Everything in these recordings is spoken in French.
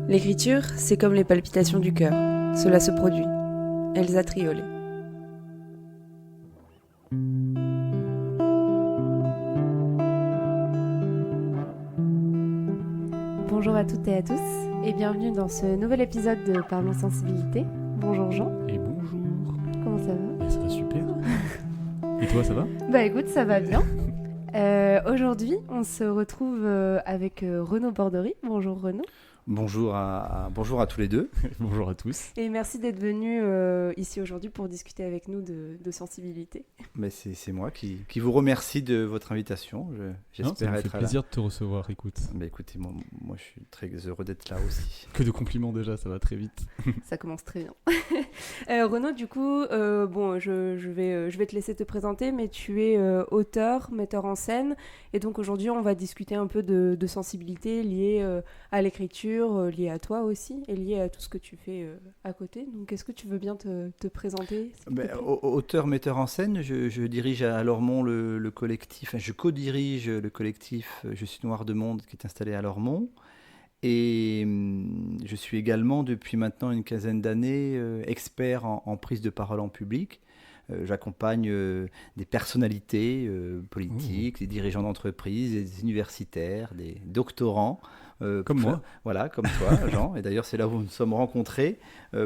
L'écriture, c'est comme les palpitations du cœur. Cela se produit. Elsa Triolet. Bonjour à toutes et à tous, et bienvenue dans ce nouvel épisode de Parlons Sensibilité. Bonjour Jean. Et bonjour. Comment ça va ? Ça va super. Et toi, ça va ? Bah écoute, ça va bien. Aujourd'hui, on se retrouve avec Renaud Bordery. Bonjour Renaud. Bonjour à tous les deux. Bonjour à tous. Et merci d'être venu ici aujourd'hui pour discuter avec nous de sensibilité. Mais c'est moi qui vous remercie de votre invitation. J'espère Ça me être fait plaisir de te recevoir, écoute. Mais écoutez, moi je suis très heureux d'être là aussi. Que de compliments déjà, ça va très vite. Ça commence très bien. Renaud, du coup, je vais te laisser te présenter, mais tu es auteur, metteur en scène. Et donc aujourd'hui, on va discuter un peu de sensibilité liée à l'écriture, liée à toi aussi, et liée à tout ce que tu fais à côté. Donc est-ce que tu veux bien te présenter ? Auteur, metteur en scène, je dirige à Lormont le collectif, je co-dirige le collectif Je suis Noir de Monde qui est installé à Lormont. Et je suis également, depuis maintenant une quinzaine d'années, expert en prise de parole en public. J'accompagne des personnalités politiques, des dirigeants d'entreprises, des universitaires, des doctorants. Comme moi. Voilà, comme toi, Jean. Et d'ailleurs, c'est là où nous nous sommes rencontrés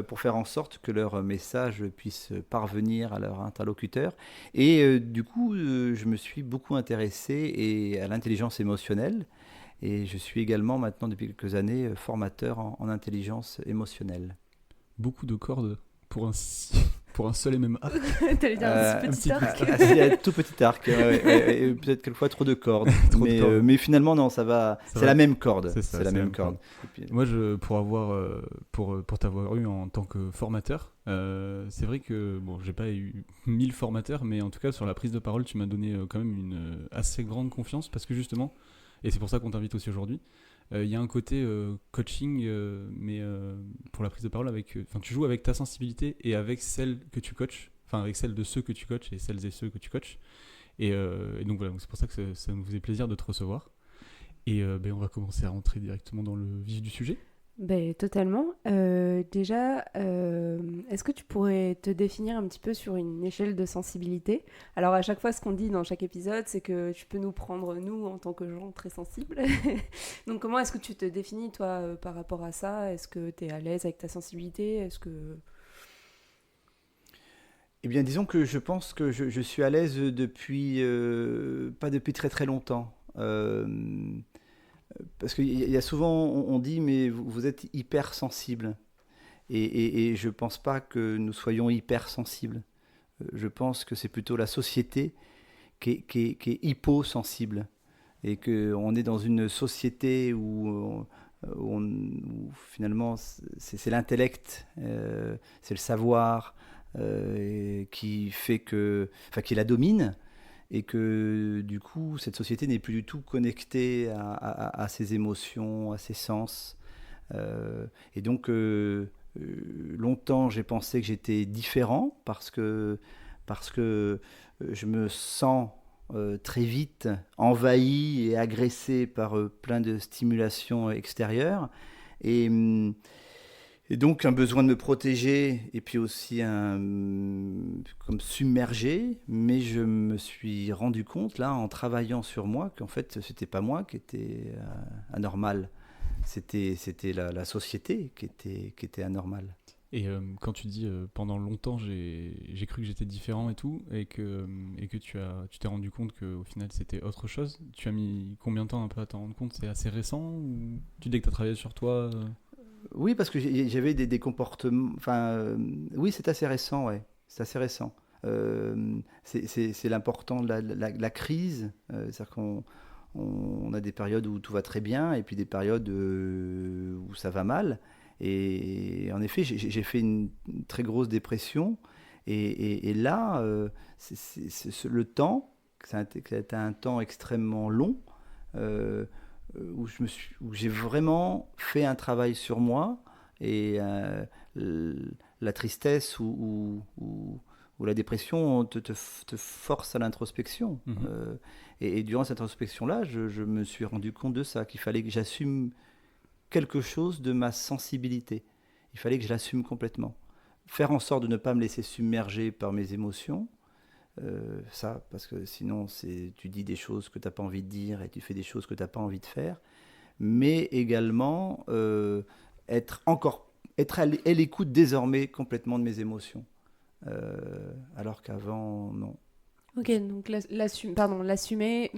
pour faire en sorte que leur message puisse parvenir à leurs interlocuteurs. Et du coup, je me suis beaucoup intéressé à l'intelligence émotionnelle. Et je suis également maintenant, depuis quelques années, formateur en intelligence émotionnelle. Beaucoup de cordes pour un seul et même arc. T'allais dire un petit arc. Un tout petit arc, et peut-être quelquefois trop de cordes. Mais finalement, non, ça va. C'est la même corde. C'est la même corde. Puis, moi, pour t'avoir eu en tant que formateur, c'est vrai que j'ai pas eu 1000 formateurs, mais en tout cas, sur la prise de parole, tu m'as donné quand même une assez grande confiance parce que justement, et c'est pour ça qu'on t'invite aussi aujourd'hui, il y a un côté coaching, mais pour la prise de parole, tu joues avec ta sensibilité et avec celle que tu coaches, enfin avec celle de ceux que tu coaches et celles et ceux que tu coaches. Et donc voilà, c'est pour ça que ça nous faisait plaisir de te recevoir. Et on va commencer à rentrer directement dans le vif du sujet. Totalement. Déjà, est-ce que tu pourrais te définir un petit peu sur une échelle de sensibilité ? Alors à chaque fois, ce qu'on dit dans chaque épisode, c'est que tu peux nous prendre, nous, en tant que gens très sensibles. Donc comment est-ce que tu te définis, toi, par rapport à ça ? Est-ce que tu es à l'aise avec ta sensibilité ? Est-ce que... Eh bien, disons que je pense que je suis à l'aise depuis, pas depuis très très longtemps. Parce qu'il y a souvent, on dit, mais vous êtes hypersensible. Et je ne pense pas que nous soyons hypersensibles. Je pense que c'est plutôt la société qui est hyposensible. Et qu'on est dans une société où finalement, c'est l'intellect, c'est le savoir qui fait qui la domine. Et que du coup, cette société n'est plus du tout connectée à ses émotions, à ses sens. Et donc, longtemps, j'ai pensé que j'étais différent parce que je me sens très vite envahi et agressé par plein de stimulations extérieures. Et donc un besoin de me protéger et puis aussi comme submergé, mais je me suis rendu compte là en travaillant sur moi qu'en fait c'était pas moi qui était anormal, c'était la société qui était anormale. Et quand tu dis pendant longtemps j'ai cru que j'étais différent et tout, et que tu t'es rendu compte qu'au final c'était autre chose, tu as mis combien de temps un peu à t'en rendre compte ? C'est assez récent ou tu dis que tu as travaillé sur toi Oui, parce que j'avais des comportements. Oui, c'est assez récent, ouais. C'est assez récent. C'est l'important de la crise. C'est-à-dire qu'on a des périodes où tout va très bien et puis des périodes où ça va mal. Et en effet, j'ai fait une très grosse dépression. Et là, le temps, ça a été un temps extrêmement long. Où j'ai vraiment fait un travail sur moi et la tristesse ou la dépression te force à l'introspection. Et durant cette introspection-là, je me suis rendu compte de ça, qu'il fallait que j'assume quelque chose de ma sensibilité. Il fallait que je l'assume complètement. Faire en sorte de ne pas me laisser submerger par mes émotions, ça, parce que sinon tu dis des choses que tu n'as pas envie de dire et tu fais des choses que tu n'as pas envie de faire, mais également être à l'écoute désormais complètement de mes émotions, alors qu'avant, non. Ok, donc l'assumer, L'assumer.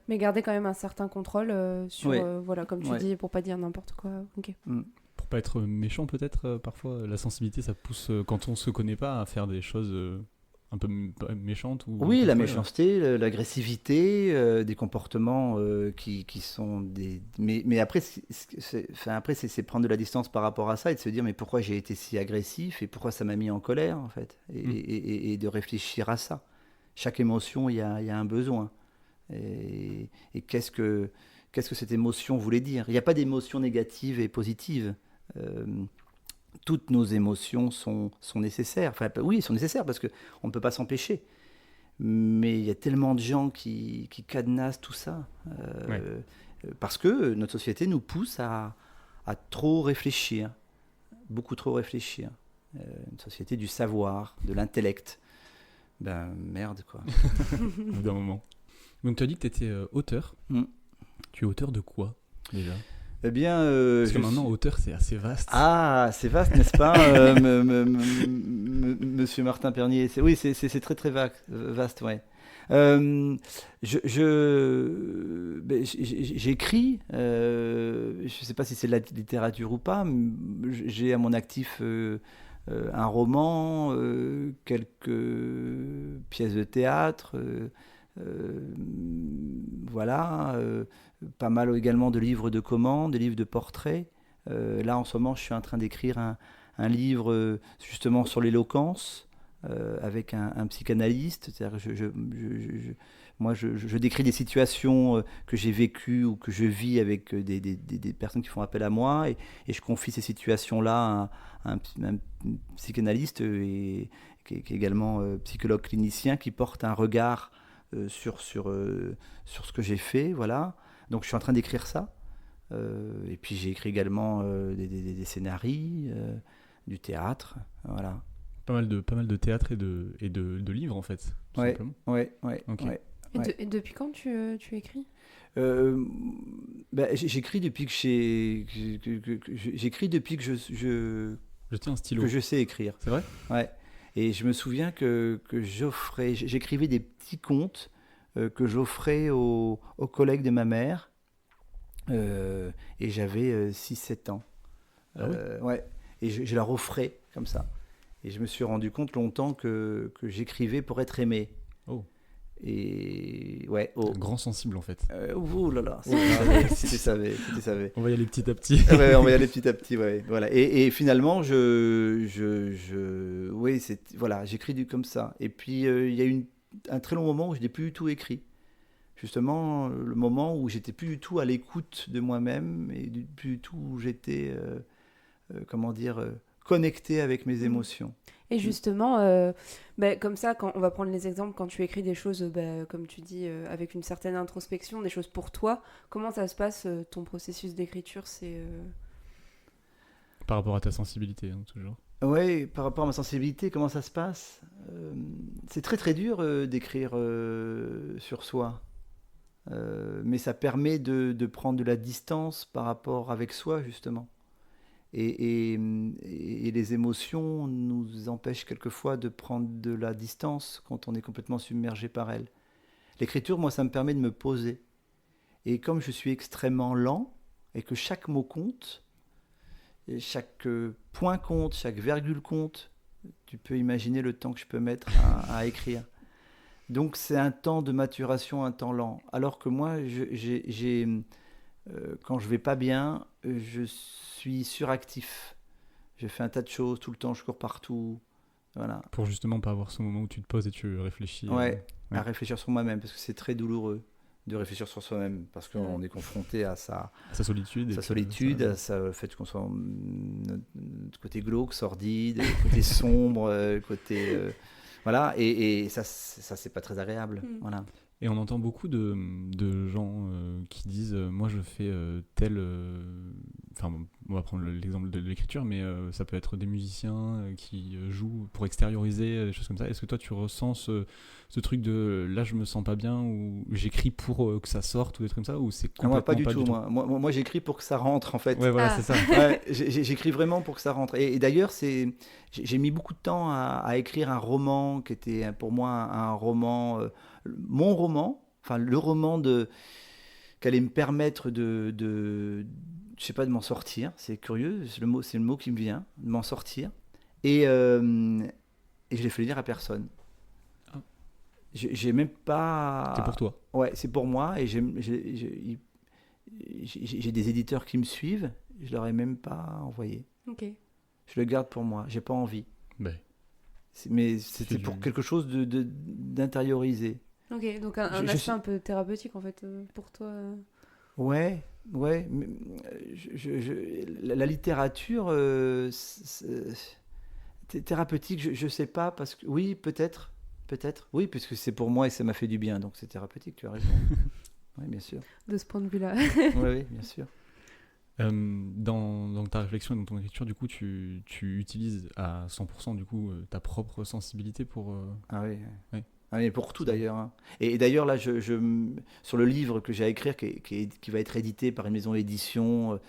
mais garder quand même un certain contrôle sur, Oui. Voilà, comme tu dis, pour pas dire n'importe quoi. Ok. Pour pas être méchant peut-être, parfois, la sensibilité, ça pousse, quand on se connaît pas, à faire des choses un peu méchantes ou Oui, la méchanceté, l'agressivité, des comportements qui sont des... Mais après, c'est prendre de la distance par rapport à ça et de se dire mais pourquoi j'ai été si agressif et pourquoi ça m'a mis en colère en fait, et de réfléchir à ça. Chaque émotion, il y a un besoin. Et qu'est-ce que cette émotion voulait dire? Il n'y a pas d'émotion négative et positive. Toutes nos émotions sont nécessaires. Enfin, oui, elles sont nécessaires parce qu'on ne peut pas s'empêcher. Mais il y a tellement de gens qui cadenassent tout ça. Parce que notre société nous pousse à trop réfléchir. Beaucoup trop réfléchir. Une société du savoir, de l'intellect. Ben merde quoi. D'un moment. Donc tu as dit que tu étais auteur. Tu es auteur de quoi déjà? Eh bien, parce que maintenant auteur c'est assez vaste. Ah, c'est vaste, n'est-ce pas, Monsieur Martin Pernier. Oui, c'est très très vaste, ouais. J'écris. Je ne sais pas si c'est de la littérature ou pas. J'ai à mon actif un roman, quelques pièces de théâtre, voilà, pas mal également de livres de commandes, des livres de portraits. Là, en ce moment, je suis en train d'écrire un livre justement sur l'éloquence avec un psychanalyste. C'est-à-dire que moi, je décris des situations que j'ai vécues ou que je vis avec des personnes qui font appel à moi et je confie ces situations-là à un psychanalyste qui est également psychologue clinicien qui porte un regard sur ce que j'ai fait. Voilà. Donc je suis en train d'écrire ça. Et puis j'ai écrit également des scénarios, du théâtre. Voilà. Pas mal de théâtre et de livres en fait. Tout simplement. Ouais. Okay. Ouais. Et depuis quand tu écris? J'écris depuis que Je tiens un stylo. Que je sais écrire. C'est vrai? Ouais. Et je me souviens que j'écrivais des petits contes que j'offrais aux collègues de ma mère. Et j'avais 6-7 ans. Ah oui? Ouais. Et je leur offrais comme ça. Et je me suis rendu compte longtemps que j'écrivais pour être aimé. Oh. Et ouais. Oh. Un grand sensible en fait. Oh là là. Si tu savais. On va y aller petit à petit. Ouais, on va y aller petit à petit. Ouais. Voilà. Et finalement, oui, voilà, j'écris comme ça. Et puis il y a eu un très long moment où je n'ai plus du tout écrit. Justement, le moment où j'étais plus du tout à l'écoute de moi-même et plus du tout où j'étais, connecté avec mes émotions. Et justement, comme ça, quand on va prendre les exemples, quand tu écris des choses, comme tu dis, avec une certaine introspection, des choses pour toi, comment ça se passe, ton processus d'écriture? Par rapport à ta sensibilité, hein, toujours. Oui, par rapport à ma sensibilité, comment ça se passe? C'est très très dur d'écrire sur soi. Mais ça permet de prendre de la distance par rapport avec soi, justement. Et les émotions nous empêchent quelquefois de prendre de la distance quand on est complètement submergé par elles. L'écriture, moi, ça me permet de me poser. Et comme je suis extrêmement lent, et que chaque mot compte, et chaque point compte, chaque virgule compte, tu peux imaginer le temps que je peux mettre à écrire. Donc c'est un temps de maturation, un temps lent. Alors que moi, quand je vais pas bien, je suis suractif. Je fais un tas de choses tout le temps, je cours partout. Voilà. Pour justement pas avoir ce moment où tu te poses et tu réfléchis. À réfléchir sur moi-même, parce que c'est très douloureux de réfléchir sur soi-même, parce qu'on est confronté à sa solitude, au fait qu'on soit notre côté glauque, sordide, côté sombre, côté... Voilà, et ça c'est pas très agréable. Voilà. Et on entend beaucoup de gens qui disent moi je fais tel. Enfin, bon, on va prendre l'exemple de l'écriture, mais ça peut être des musiciens qui jouent pour extérioriser des choses comme ça. Est-ce que toi tu ressens ce truc de là je me sens pas bien ou j'écris pour que ça sorte ou des trucs comme ça ou c'est complètement Moi, pas du tout. Moi, j'écris pour que ça rentre en fait. Ouais, voilà, c'est ça. Ouais, j'écris vraiment pour que ça rentre. Et d'ailleurs, j'ai mis beaucoup de temps à écrire un roman qui était pour moi un roman, mon roman, enfin le roman qui allait me permettre je sais pas, de m'en sortir. C'est curieux, c'est le mot qui me vient, de m'en sortir. Et je l'ai fait lire à personne. Ah. J'ai même pas. C'est pour toi. Ouais, c'est pour moi. Et j'ai des éditeurs qui me suivent. Je leur ai même pas envoyé. Ok. Je le garde pour moi. J'ai pas envie. Ben. Mais c'était pour quelque chose d'intérioriser. Ok, donc un aspect un peu thérapeutique en fait pour toi. Ouais. Mais, la littérature thérapeutique, je sais pas parce que oui, peut-être, oui, puisque c'est pour moi et ça m'a fait du bien, donc c'est thérapeutique. Tu as raison. Oui, bien sûr. De ce point de vue-là. Oui, bien sûr. Dans ta réflexion et dans ton écriture, du coup, tu utilises à 100% du coup ta propre sensibilité pour. Ah oui. Ouais. Ah, mais pour tout d'ailleurs. Hein. Et d'ailleurs là, sur le livre que j'ai à écrire, qui va être édité par une maison d'édition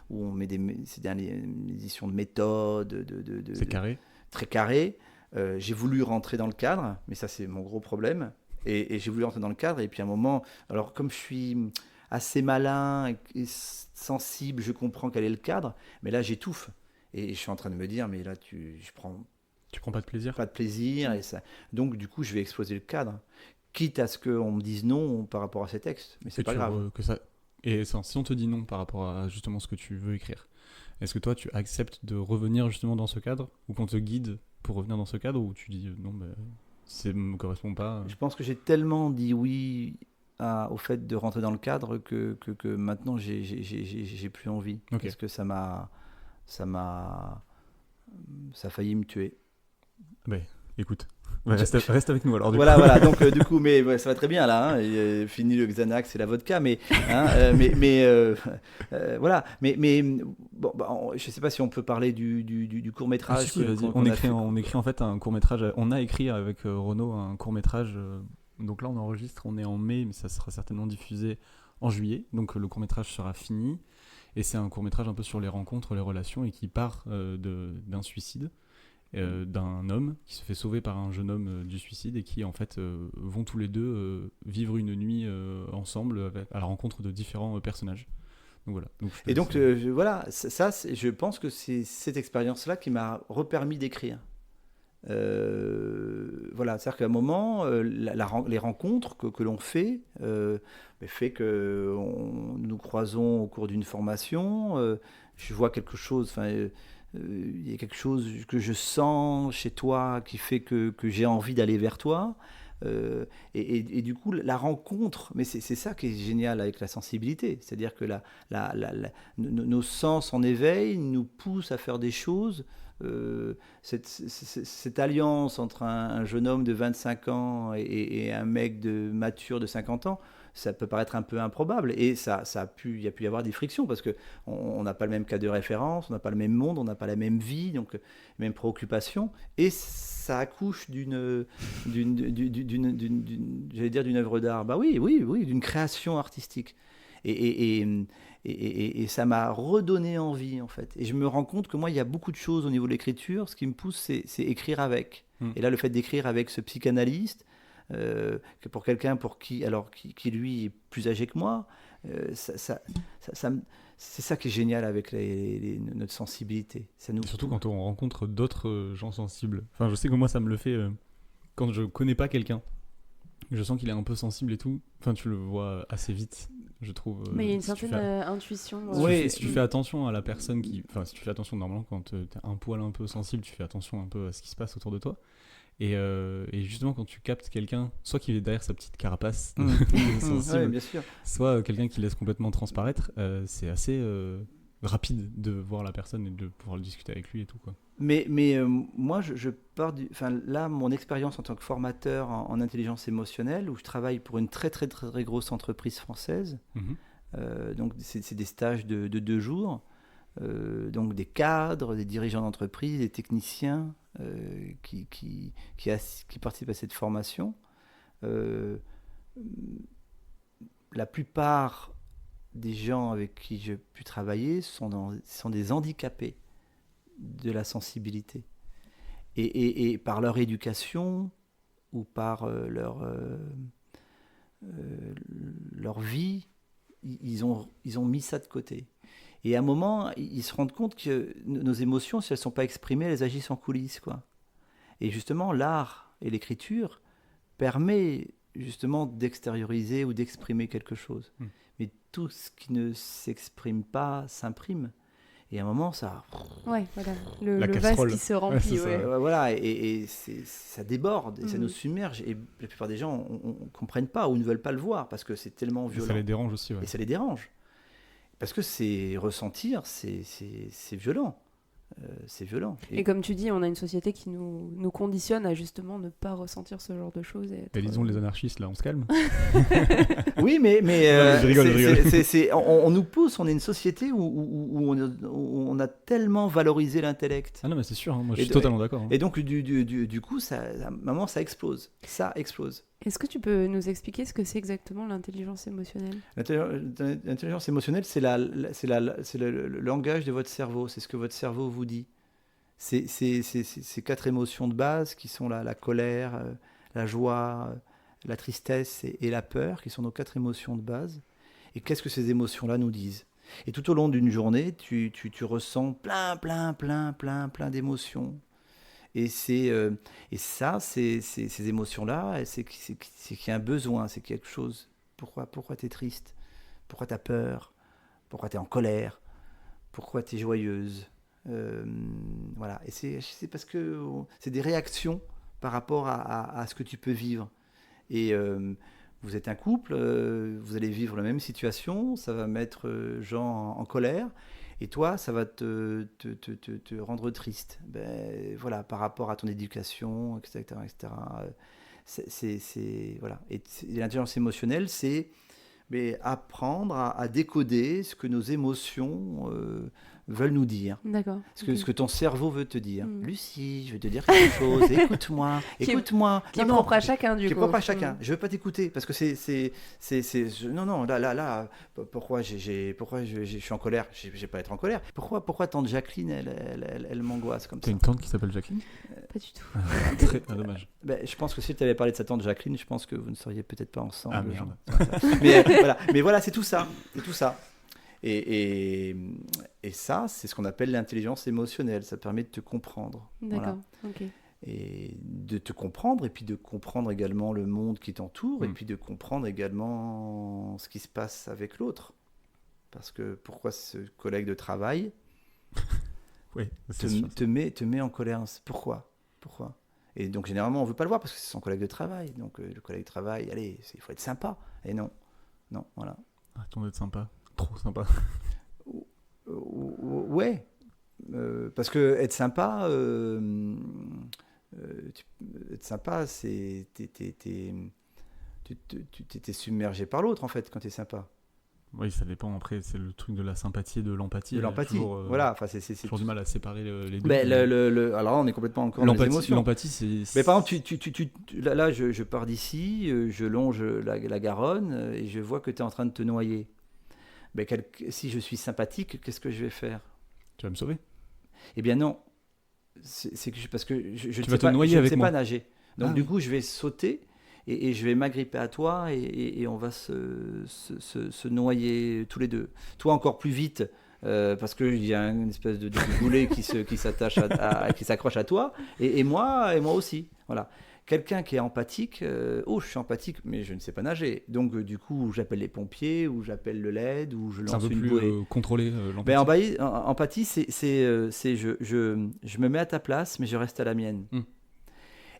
où on met c'est une édition de méthode, c'est carré. Très carré. J'ai voulu rentrer dans le cadre, mais ça c'est mon gros problème. Et j'ai voulu rentrer dans le cadre, et puis à un moment, alors comme je suis assez malin et sensible, je comprends quel est le cadre, mais là j'étouffe. Et je suis en train de me dire, mais là je prends. Tu prends pas de plaisir. Pas de plaisir, et ça. Donc du coup je vais exploser le cadre, quitte à ce qu'on me dise non par rapport à ces textes, mais c'est pas grave. Et si on te dit non par rapport à justement ce que tu veux écrire, est-ce que toi tu acceptes de revenir justement dans ce cadre, ou qu'on te guide pour revenir dans ce cadre, ou tu dis non, ça me correspond pas. Je pense que j'ai tellement dit oui au fait de rentrer dans le cadre que maintenant j'ai plus envie. Okay. Parce que ça a failli me tuer. Ben, écoute, reste avec nous alors. Voilà. Donc du coup, mais ça va très bien là. Hein, fini le Xanax et la vodka, mais voilà. Mais bon, je sais pas si on peut parler du court métrage. On écrit en fait un court métrage. On a écrit avec Renaud un court métrage. Donc là, on enregistre. On est en mai, mais ça sera certainement diffusé en juillet. Donc le court métrage sera fini. Et c'est un court métrage un peu sur les rencontres, les relations, et qui part d'un suicide. D'un homme qui se fait sauver par un jeune homme du suicide, et qui en fait vont tous les deux vivre une nuit ensemble à la rencontre de différents personnages. Donc voilà. Et donc voilà, ça je pense que c'est cette expérience-là qui m'a repermis d'écrire. Voilà, c'est-à-dire qu'à un moment, les rencontres que l'on fait que nous croisons au cours d'une formation. Je vois quelque chose. Il y a quelque chose que je sens chez toi qui fait que j'ai envie d'aller vers toi. Et du coup, la rencontre, mais c'est ça qui est génial avec la sensibilité, c'est-à-dire que nos sens en éveil nous poussent à faire des choses. Cette alliance entre un jeune homme de 25 ans et un mec mature de 50 ans, ça peut paraître un peu improbable, et il y a pu y avoir des frictions parce qu'on n'a pas le même cas de référence, on n'a pas le même monde, on n'a pas la même vie, donc même préoccupation, et ça accouche d'une œuvre d'art. Bah oui, d'une création artistique. Et ça m'a redonné envie en fait. Et je me rends compte que moi, il y a beaucoup de choses au niveau de l'écriture. Ce qui me pousse, c'est écrire avec. Et là, le fait d'écrire avec ce psychanalyste, que pour quelqu'un qui lui est plus âgé que moi, c'est ça qui est génial avec notre sensibilité. Surtout quand on rencontre d'autres gens sensibles. Enfin, je sais que moi, ça me le fait quand je connais pas quelqu'un. Je sens qu'il est un peu sensible et tout. Enfin, tu le vois assez vite, je trouve. Mais il y a une certaine intuition. Oui, si tu fais attention à la personne si tu fais attention, normalement, quand t'es un poil un peu sensible, tu fais attention un peu à ce qui se passe autour de toi. Et justement, quand tu captes quelqu'un, soit qui est derrière sa petite carapace sensible, bien sûr. soit quelqu'un qui laisse complètement transparaître, c'est assez rapide de voir la personne et de pouvoir discuter avec lui et tout, quoi. Mais moi, je pars là, mon expérience en tant que formateur en intelligence émotionnelle, où je travaille pour une très, très, très, très grosse entreprise française. Donc, c'est des stages de 2 jours. Donc, des cadres, des dirigeants d'entreprise, des techniciens qui participent à cette formation. La plupart des gens avec qui j'ai pu travailler sont des handicapés de la sensibilité. Et par leur éducation ou par leur vie, ils ont mis ça de côté. Et à un moment, ils se rendent compte que nos émotions, si elles ne sont pas exprimées, elles agissent en coulisses, quoi. Et justement, l'art et l'écriture permet justement d'extérioriser ou d'exprimer quelque chose. Mais tout ce qui ne s'exprime pas s'imprime. Et à un moment, ça... Ouais, voilà. Le vase qui se remplit. Voilà, et ça déborde, et ça nous submerge. Et la plupart des gens ne comprennent pas ou ne veulent pas le voir, parce que c'est tellement violent. Et ça les dérange aussi. Ouais. Et ça les dérange. Parce que ressentir, c'est violent. C'est violent. Et comme tu dis, on a une société qui nous conditionne à justement ne pas ressentir ce genre de choses. Et lisons les anarchistes, là, on se calme. Oui, mais je rigole. On nous pousse, on est une société où on a tellement valorisé l'intellect. Ah non, mais c'est sûr, hein, moi je suis totalement d'accord. Hein. Et donc, du coup, à un moment, ça explose. Ça explose. Est-ce que tu peux nous expliquer ce que c'est exactement l'intelligence émotionnelle ? L'intelligence émotionnelle, c'est le langage de votre cerveau. C'est ce que votre cerveau vous dit. C'est 4 émotions de base qui sont la colère, la joie, la tristesse et la peur, qui sont nos 4 émotions de base. Et qu'est-ce que ces émotions-là nous disent ? Et tout au long d'une journée, tu ressens plein d'émotions. Et ça, ces émotions-là, c'est qu'il y a un besoin, c'est quelque chose. Pourquoi tu es triste ? Pourquoi tu as peur ? Pourquoi tu es en colère ? Pourquoi tu es joyeuse ? Voilà. Et c'est parce que c'est des réactions par rapport à ce que tu peux vivre. Et vous êtes un couple, vous allez vivre la même situation, ça va mettre Jean en colère. Et toi, ça va te rendre triste. Voilà, par rapport à ton éducation, etc. Voilà. Et l'intelligence émotionnelle, c'est apprendre à décoder ce que nos émotions veulent nous dire. D'accord. Ce que ton cerveau veut te dire. Lucie, je vais te dire quelque chose, écoute-moi. Qui est propre à chacun, du coup. Qui est propre à chacun. Je ne veux pas t'écouter, parce que non, là, pourquoi je suis en colère ? Je ne vais pas être en colère. Pourquoi tante Jacqueline, elle m'angoisse comme ça ? T'as une tante qui s'appelle Jacqueline ? Pas du tout. Dommage. Je pense que si tu avais parlé de sa tante Jacqueline, je pense que vous ne seriez peut-être pas ensemble. Ah, merde. Mais voilà, c'est tout ça. C'est tout ça. Et ça, c'est ce qu'on appelle l'intelligence émotionnelle. Ça permet de te comprendre. D'accord, voilà. ok. Et de te comprendre, et puis de comprendre également le monde qui t'entoure, et puis de comprendre également ce qui se passe avec l'autre. Parce que pourquoi ce collègue de travail te met en colère ? Pourquoi ? Et donc généralement, on ne veut pas le voir parce que c'est son collègue de travail. Donc le collègue de travail, allez, il faut être sympa. Et non, voilà. Arrêtons d'être sympa. Trop sympa. Ouais, parce que être sympa, c'est t'es submergé par l'autre en fait quand t'es sympa. Oui, ça dépend. Après, c'est le truc de la sympathie et de l'empathie. De l'empathie, voilà. Enfin, c'est toujours du mal à séparer les deux. Alors là, on est complètement encore dans les émotions. L'empathie, c'est... Mais par exemple, là, je pars d'ici, je longe la Garonne et je vois que tu es en train de te noyer. Si je suis sympathique, qu'est-ce que je vais faire ? Tu vas me sauver ? Eh bien non. Parce que je ne sais pas nager. Donc du coup, je vais sauter et je vais m'agripper à toi et on va se noyer tous les deux. Toi encore plus vite parce qu'il y a une espèce de boulet qui s'attache qui s'accroche à toi et moi aussi. Voilà. Quelqu'un qui est empathique, je suis empathique, mais je ne sais pas nager. Donc, du coup, j'appelle les pompiers, ou j'appelle le LED, ou je lance une bouée. C'est un peu plus contrôlé, l'empathie. Empathie, c'est je me mets à ta place, mais je reste à la mienne.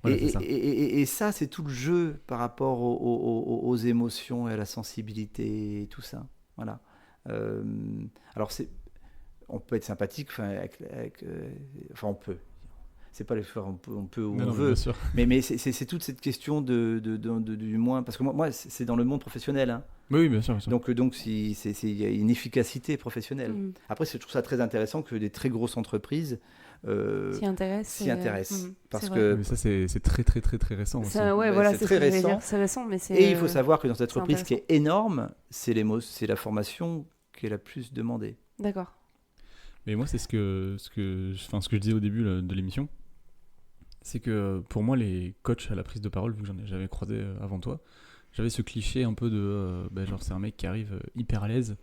Voilà, et ça, c'est tout le jeu par rapport aux émotions et à la sensibilité et tout ça. Voilà. Alors, on peut être sympathique, on peut. C'est pas le faire, on peut ou Non, on veut. bien sûr. Mais c'est toute cette question du moins, parce que moi c'est dans le monde professionnel. Hein. Oui, bien sûr. Bien sûr. Donc il y a une efficacité professionnelle. Après, je trouve ça très intéressant que des très grosses entreprises s'y intéressent. Parce que mais ça, c'est très, très, très, très récent aussi. Ça, ouais, voilà, c'est c'est très ce que j'allais récent. dire. C'est récent, mais c'est. Et il faut savoir que dans cette entreprise qui intéressant. est énorme, c'est la formation qui est la plus demandée. D'accord. Mais moi, c'est ce que je disais au début là, de l'émission. C'est que pour moi, les coachs à la prise de parole, vu que j'avais croisé avant toi, j'avais ce cliché un peu de genre c'est un mec qui arrive hyper à l'aise.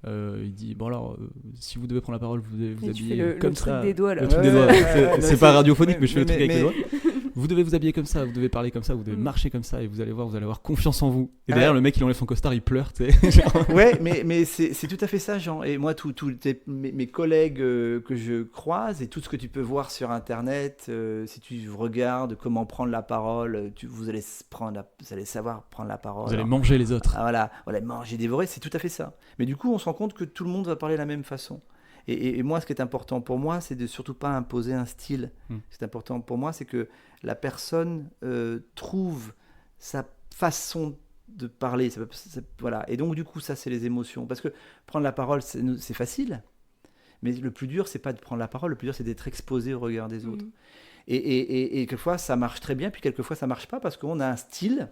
Il dit bon alors si vous devez prendre la parole, vous devez vous habiller comme ça. Le truc des doigts là. Le truc des doigts. C'est pas radiophonique, mais je fais le truc avec les doigts. mais- Vous devez vous habiller comme ça, vous devez parler comme ça, vous devez marcher comme ça, et vous allez avoir confiance en vous. Et derrière, le mec il enlève son costard, il pleure, tu sais. Genre... Ouais, mais c'est tout à fait ça, Jean. Et moi, tous mes collègues que je croise et tout ce que tu peux voir sur Internet, si tu regardes comment prendre la parole, vous allez savoir prendre la parole. Vous allez manger les autres. Ah, voilà, manger, dévorer, c'est tout à fait ça. Mais du coup, on se rend compte que tout le monde va parler de la même façon. Et moi, ce qui est important pour moi, c'est de surtout pas imposer un style. Ce qui est important pour moi, c'est que la personne trouve sa façon de parler. Voilà. Et donc, du coup, ça, c'est les émotions. Parce que prendre la parole, c'est facile. Mais le plus dur, c'est pas de prendre la parole. Le plus dur, c'est d'être exposé au regard des autres. Et quelquefois, ça marche très bien. Puis quelquefois, ça marche pas parce qu'on a un style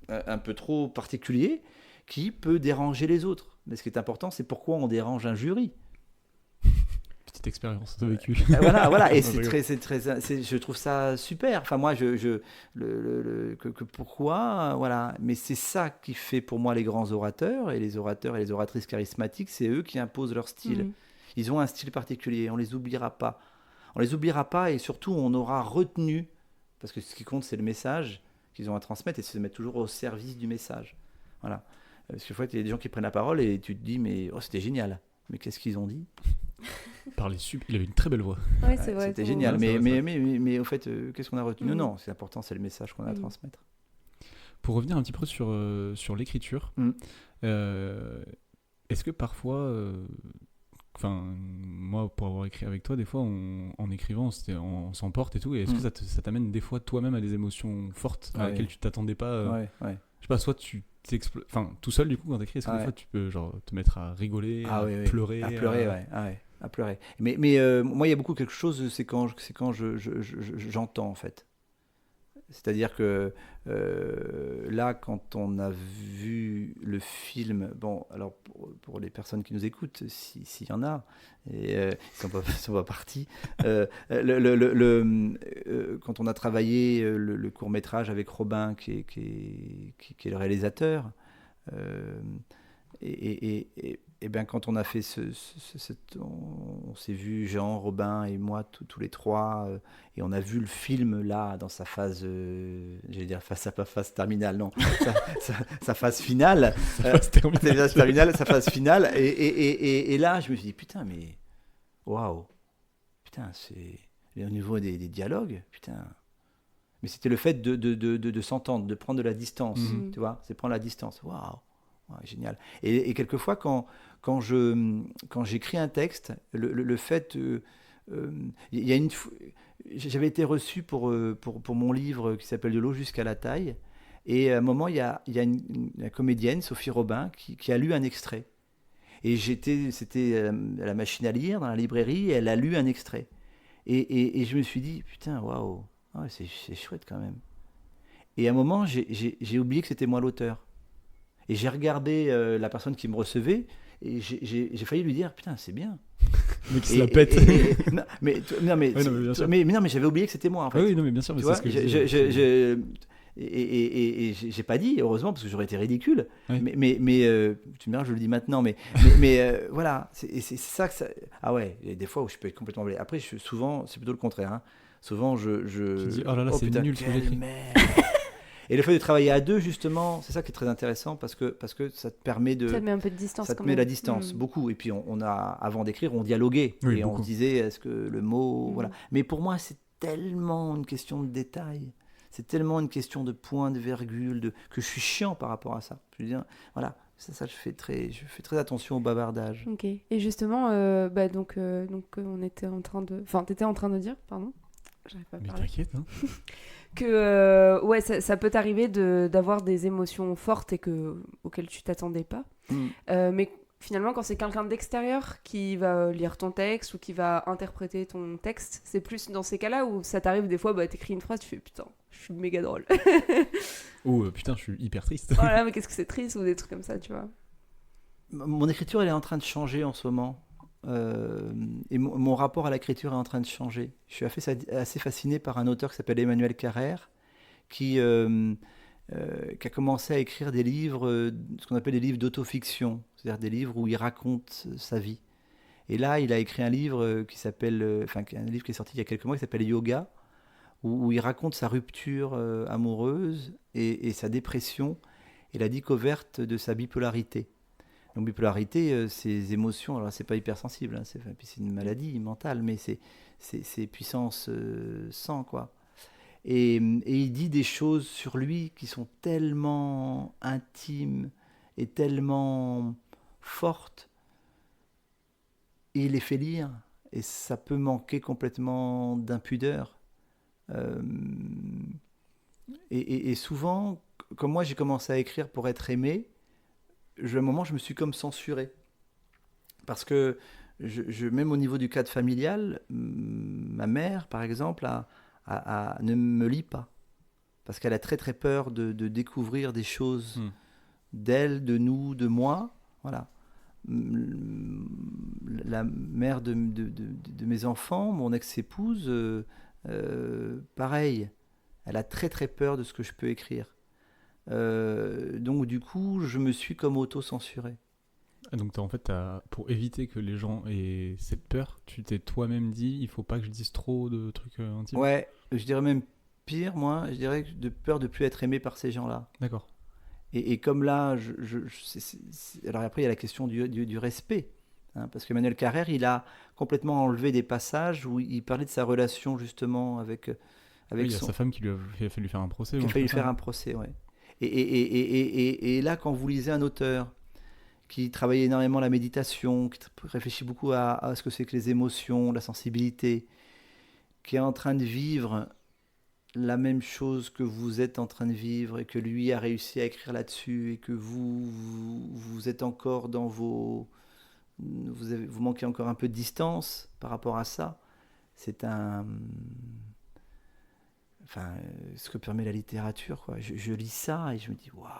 un peu trop particulier qui peut déranger les autres. Mais ce qui est important, c'est pourquoi on dérange un jury. Petite expérience de vécu. Voilà, et je trouve ça super. Enfin, moi, pourquoi, voilà. Mais c'est ça qui fait pour moi les grands orateurs et les oratrices charismatiques, c'est eux qui imposent leur style. Ils ont un style particulier, on les oubliera pas. On les oubliera pas et surtout on aura retenu, parce que ce qui compte c'est le message qu'ils ont à transmettre et c'est se mettre toujours au service du message. Voilà. Parce que des fois, il y a des gens qui prennent la parole et tu te dis, mais c'était génial. Mais qu'est-ce qu'ils ont dit ? Il avait une très belle voix. Ouais, c'est vrai. C'était génial. Ouais, mais au fait, qu'est-ce qu'on a retenu ? Non, c'est important, c'est le message qu'on a à transmettre. Pour revenir un petit peu sur l'écriture, est-ce que parfois, moi, pour avoir écrit avec toi, des fois, en écrivant, on s'emporte et tout, et est-ce que ça t'amène des fois toi-même à des émotions fortes à laquelle tu t'attendais pas Ouais. Je sais pas, soit tu t'exploses, tout seul du coup quand t'écris, est-ce que des fois tu peux genre te mettre à rigoler, pleurer, à pleurer. Mais moi, il y a beaucoup quelque chose, c'est quand j'entends en fait. C'est-à-dire que là, quand on a vu le film, bon, alors pour les personnes qui nous écoutent, s'il y en a, et ils sont pas partis, quand on a travaillé le court-métrage avec Robin, qui est le réalisateur, et bien quand on a fait on s'est vu, Jean, Robin et moi, tous les trois, et on a vu le film là, dans sa phase, j'allais dire phase terminale, non, sa phase finale, sa phase finale, et là, je me suis dit, putain, mais, waouh, putain, c'est, au niveau des dialogues, putain, mais c'était le fait de s'entendre, de prendre de la distance, tu vois, c'est prendre la distance, waouh. Ouais, génial. Et quelquefois, quand j'écris un texte, le fait... j'avais été reçu pour mon livre qui s'appelle « De l'eau jusqu'à la taille ». Et à un moment, il y a une comédienne, Sophie Robin, qui a lu un extrait. Et c'était à la machine à lire, dans la librairie, et elle a lu un extrait. Et je me suis dit, putain, waouh, c'est chouette quand même. Et à un moment, j'ai oublié que c'était moi l'auteur. Et j'ai regardé la personne qui me recevait et j'ai failli lui dire putain c'est bien. Mais qui se la pète. Mais j'avais oublié que c'était moi en fait. Oui, non mais bien sûr. Mais tu vois, c'est ce que et j'ai pas dit heureusement parce que j'aurais été ridicule. Oui. Mais tu me diras je le dis maintenant. Mais voilà c'est ça que ça. Ah ouais il y a des fois où je peux être complètement blé. Après souvent c'est plutôt le contraire. Hein. Souvent je dis oh là là c'est putain, nul ce que j'écris. Et le fait de travailler à deux, justement, c'est ça qui est très intéressant parce que ça te permet de... Ça te met un peu de distance. Ça te met la distance, beaucoup. Et puis, avant d'écrire, on dialoguait. Oui, et beaucoup. on se disait, est-ce que le mot... Voilà. Mais pour moi, c'est tellement une question de détail. C'est tellement une question de point, de virgule, que je suis chiant par rapport à ça. Je veux dire, voilà, Ça je fais très attention au bavardage. Ok. Et justement, donc on était en train de... Enfin, t'étais en train de dire, pardon. J'arrive pas à Mais parler. t'inquiète, hein. Que ouais, ça peut t'arriver d'avoir des émotions fortes et auxquelles tu t'attendais pas. Mais finalement, quand c'est quelqu'un d'extérieur qui va lire ton texte ou qui va interpréter ton texte, c'est plus dans ces cas-là où ça t'arrive des fois, t'écris une phrase, tu fais putain, je suis méga drôle. Ou putain, je suis hyper triste. Voilà, mais qu'est-ce que c'est triste ou des trucs comme ça, tu vois. Mon écriture, elle est en train de changer en ce moment. Et mon rapport à l'écriture est en train de changer. Je suis assez fasciné par un auteur qui s'appelle Emmanuel Carrère, qui a commencé à écrire des livres, ce qu'on appelle des livres d'autofiction, c'est-à-dire des livres où il raconte sa vie. Et là, il a écrit un livre qui s'appelle, un livre qui est sorti il y a quelques mois, qui s'appelle Yoga, où il raconte sa rupture amoureuse et sa dépression et la découverte de sa bipolarité. Donc bipolarité, ces émotions, alors c'est pas hypersensible, hein, c'est une maladie mentale, mais c'est puissance 100, quoi. Et il dit des choses sur lui qui sont tellement intimes et tellement fortes, et il les fait lire, et ça peut manquer complètement d'impudeur. Et souvent, comme moi j'ai commencé à écrire pour être aimé, à un moment je me suis comme censuré. Parce que même au niveau du cadre familial, ma mère par exemple ne me lit pas. Parce qu'elle a très très peur de découvrir des choses d'elle, de nous, de moi. Voilà. La mère de mes enfants, mon ex-épouse, pareil. Elle a très très peur de ce que je peux écrire. Donc du coup, je me suis comme auto-censuré. Donc pour éviter que les gens aient cette peur, tu t'es toi-même dit, il faut pas que je dise trop de trucs intimes. Ouais, je dirais même pire, moi, je dirais de peur de plus être aimé par ces gens-là. D'accord. Et comme là, alors après il y a la question du respect, hein, parce qu'Emmanuel Carrère, il a complètement enlevé des passages où il parlait de sa relation justement avec oui, il y a sa femme qui lui a fait lui faire un procès. Qui a fait lui faire un procès, ouais. Et là, quand vous lisez un auteur qui travaille énormément la méditation, qui réfléchit beaucoup à ce que c'est que les émotions, la sensibilité, qui est en train de vivre la même chose que vous êtes en train de vivre et que lui a réussi à écrire là-dessus et que vous êtes encore dans vous manquez encore un peu de distance par rapport à ça, c'est ce que permet la littérature, quoi. Je lis ça et je me dis waouh.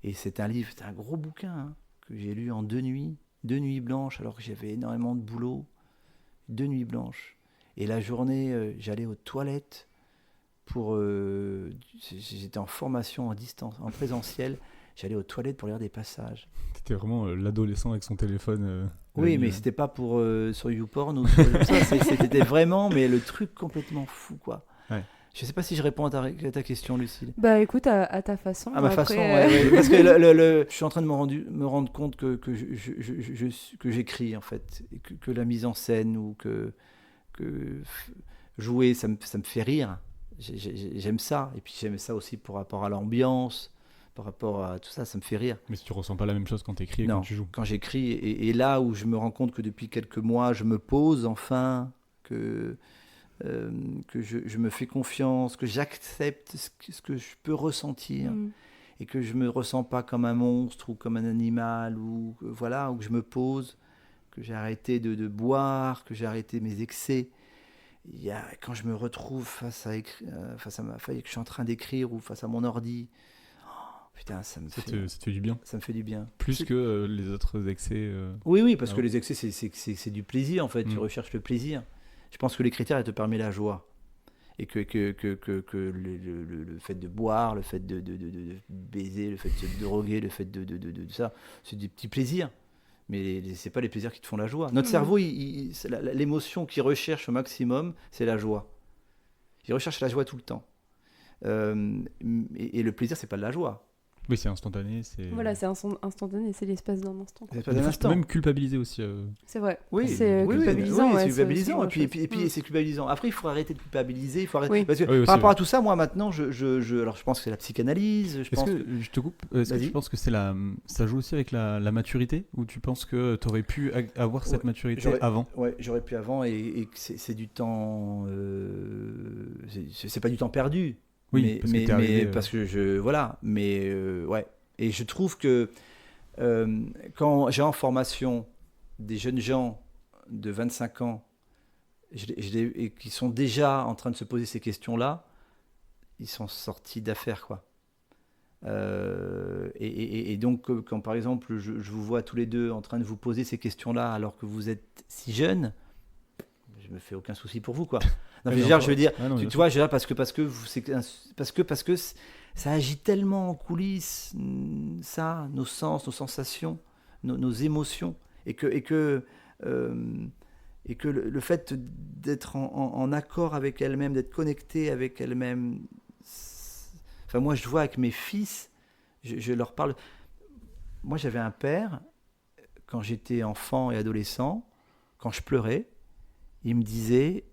Et c'est un gros bouquin, hein, que j'ai lu en 2 nuits blanches, alors que j'avais énormément de boulot. 2 nuits blanches. Et la journée, j'allais aux toilettes j'étais en formation en distance, en présentiel. J'allais aux toilettes pour lire des passages. T'étais vraiment l'adolescent avec son téléphone. Oui, mais c'était pas pour sur YouPorn ou sur ça. C'était vraiment, mais le truc complètement fou, quoi. Ouais. Je sais pas si je réponds à ta question, Lucille. Bah écoute, à ta façon. À ma façon, ouais. Parce que je suis en train de me rendre compte que j'écris, en fait, et que la mise en scène ou que jouer, ça me fait rire. J'aime ça. Et puis j'aime ça aussi par rapport à l'ambiance, par rapport à tout ça, ça me fait rire. Mais si tu ressens pas la même chose quand tu écris et quand tu joues. Quand j'écris, et là où je me rends compte que depuis quelques mois, je me pose enfin, que je me fais confiance, que j'accepte ce que je peux ressentir, et que je me ressens pas comme un monstre ou comme un animal, ou que je me pose, que j'ai arrêté de boire, que j'ai arrêté mes excès. Quand je me retrouve face à ma feuille, que je suis en train d'écrire ou face à mon ordi, putain, ça te fait du bien. Ça me fait du bien. Plus que les autres excès. Oui, parce que les excès, c'est du plaisir, en fait. Tu recherches le plaisir. Je pense que l'écriture, elle te permet la joie. Et que le fait de boire, le fait de baiser, le fait de se droguer, le fait de ça, c'est des petits plaisirs. Mais c'est pas les plaisirs qui te font la joie. Notre cerveau, l'émotion qu'il recherche au maximum, c'est la joie. Il recherche la joie tout le temps. Et le plaisir, c'est pas de la joie. Oui, c'est instantané. Voilà, c'est instantané, c'est l'espace d'un instant. C'est Des pas d'un fois, instant. même culpabiliser aussi. C'est vrai. Oui, c'est oui, culpabilisant. oui, ouais, c'est culpabilisant. aussi Et une puis, chose. c'est culpabilisant. Après, il faut arrêter de culpabiliser. Il faut arrêter. Oui. Parce que Oui, aussi, par rapport oui. à tout ça, moi maintenant, alors je pense que c'est la psychanalyse. Je Est-ce pense que, je te coupe, est-ce que Vas-y. tu penses que ça joue aussi avec la maturité, ou tu penses que tu aurais pu avoir cette Ouais, maturité avant? Ouais, j'aurais pu avant et que c'est du temps. C'est pas du temps perdu. Oui, parce que t'es arrivé, parce que voilà. Mais ouais. Et je trouve que quand j'ai en formation des jeunes gens de 25 ans et qui sont déjà en train de se poser ces questions-là, ils sont sortis d'affaires, quoi. Et donc, quand par exemple, je vous vois tous les deux en train de vous poser ces questions-là alors que vous êtes si jeunes, je me fais aucun souci pour vous, quoi. Non, mais je veux dire, Ah non, bien tu sûr. vois, je veux dire, parce que ça agit tellement en coulisses, ça, nos sens, nos sensations, nos émotions, et que le fait d'être en accord avec elle-même, d'être connecté avec elle-même. Enfin, moi, je vois avec mes fils, je leur parle. Moi, j'avais un père, quand j'étais enfant et adolescent, quand je pleurais, il me disait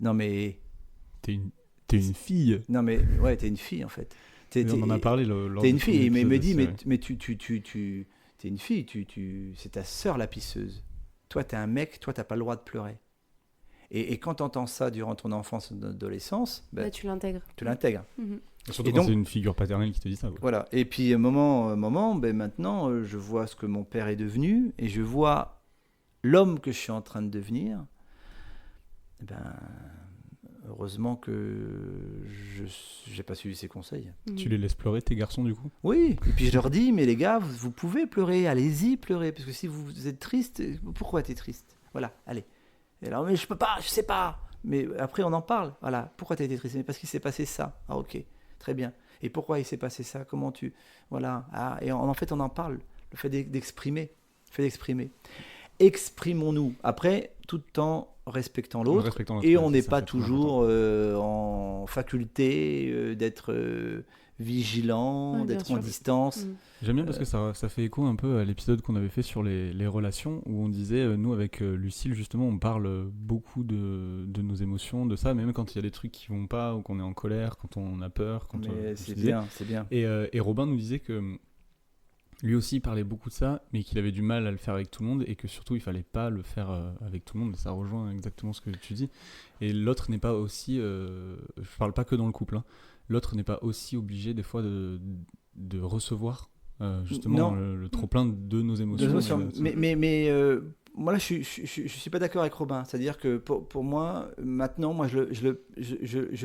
non, mais. T'es une fille. Non, mais ouais, t'es une fille, en fait. On en a parlé lors T'es du une fille. premier Et il me épisode dit, aussi, ouais. mais t'es une fille, c'est ta sœur la pisseuse. Toi, t'es un mec, toi, t'as pas le droit de pleurer. Et quand t'entends ça durant ton enfance et ton adolescence, Bah, tu l'intègres. tu l'intègres. Mhm. Surtout Et quand donc- c'est une figure paternelle qui te dit ça, quoi. Voilà. Et puis, moment, maintenant, je vois ce que mon père est devenu et je vois l'homme que je suis en train de devenir. Eh ben, heureusement que je n'ai pas suivi ses conseils. Mhm. Tu les laisses pleurer, tes garçons, du coup? Oui, et puis je leur dis, mais les gars, vous pouvez pleurer, allez-y pleurer, parce que si vous êtes triste, pourquoi tu es triste? Voilà, allez. Et alors, mais je peux pas, je sais pas. Mais après, on en parle. Voilà, pourquoi tu as été triste? Mais parce qu'il s'est passé ça. Ah, ok, très bien. Et pourquoi il s'est passé ça? Comment tu. Voilà. Ah, et en fait, on en parle. Le fait d'exprimer. Le fait d'exprimer. Exprimons-nous. Après, tout en respectant l'autre. Respectant Et l'autre, on c'est n'est ça, pas c'est très toujours en faculté d'être vigilant, Ouais, bien d'être en sûr. distance. Mhm. J'aime bien parce que ça fait écho un peu à l'épisode qu'on avait fait sur les relations, où on disait, nous avec Lucille justement, on parle beaucoup de nos émotions, de ça, même quand il y a des trucs qui vont pas, ou qu'on est en colère, quand on a peur, quand Mais on c'est bien, c'est bien. Et Robin nous disait que lui aussi parlait beaucoup de ça, mais qu'il avait du mal à le faire avec tout le monde, et que surtout il fallait pas le faire avec tout le monde. Ça rejoint exactement ce que tu dis. Et l'autre n'est pas aussi, je parle pas que dans le couple, hein, l'autre n'est pas aussi obligé des fois de recevoir justement Non. le trop-plein de nos émotions. Mais moi là, je suis pas d'accord avec Robin. C'est-à-dire que pour moi, maintenant, moi, je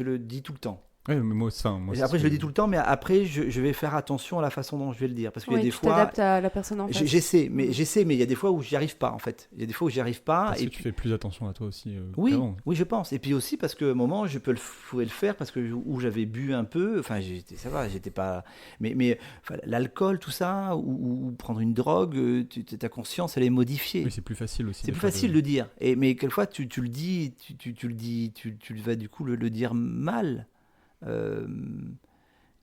le dis tout le temps. Ouais, mais moi, Et après, je le dis tout le temps, mais après, je vais faire attention à la façon dont je vais le dire. Parce qu'il y a Ouais, des tu fois. t'adaptes à la personne en face. J'essaie, mais Mhm. il y a des fois où j'y arrive pas, en fait. Il y a des fois où j'y arrive pas. Parce Et que tu fais plus attention à toi aussi oui, qu'avant. oui, je pense. Et puis aussi parce que au moment, je pouvais le faire parce que où j'avais bu un peu. Enfin, ça va, j'étais pas. Mais enfin, l'alcool, tout ça, ou prendre une drogue, ta conscience, elle est modifiée. Oui, c'est plus facile aussi. C'est plus facile de le dire. Mais quelquefois, tu le dis, tu vas du coup le dire mal.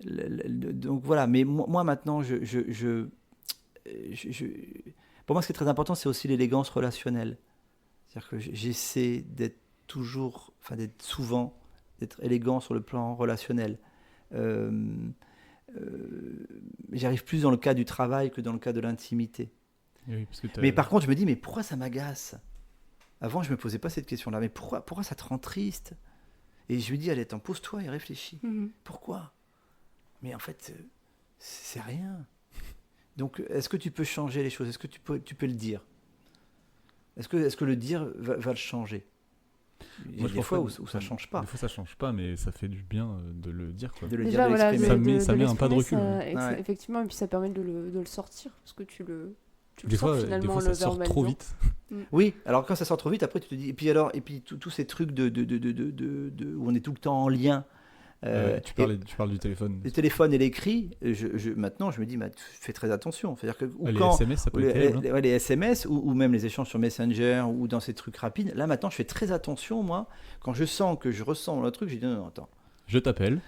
Donc voilà. Mais moi maintenant, pour moi, ce qui est très important, c'est aussi l'élégance relationnelle. C'est-à-dire que j'essaie d'être d'être élégant sur le plan relationnel. J'y arrive plus dans le cas du travail que dans le cas de l'intimité. Oui, parce que Mais par contre, je me dis, mais pourquoi ça m'agace? Avant, je me posais pas cette question-là. Mais pourquoi ça te rend triste? Et je lui dis, allez, attends, pose-toi et réfléchis. Mhm. Pourquoi? Mais en fait, c'est rien. Donc, est-ce que tu peux changer les choses? Est-ce que tu peux le dire? Est-ce que le dire va le changer? Il y Moi, a je des pense fois pas- où ça change pas. Des fois, ça change pas, mais ça fait du bien de le dire, quoi. De le Déjà, dire, de voilà, l'exprimer. Ça met un pas de l'exprimer, recul. ça, Ouais. effectivement, et puis ça permet de le sortir, parce que tu le Des sors fois, finalement ça le sort trop verbalisant. vite. Oui, alors quand ça sort trop vite, après tu te dis. Et puis tous ces trucs où on est tout le temps en lien. Tu parles du téléphone. Le téléphone et l'écrit, maintenant je me dis, fais très attention. C'est-à-dire que Les SMS, ça peut être terrible. les SMS ou même les échanges sur Messenger ou dans ces trucs rapides, là maintenant je fais très attention, moi. Quand je sens que je ressens le truc, je dis non, attends, Je t'appelle.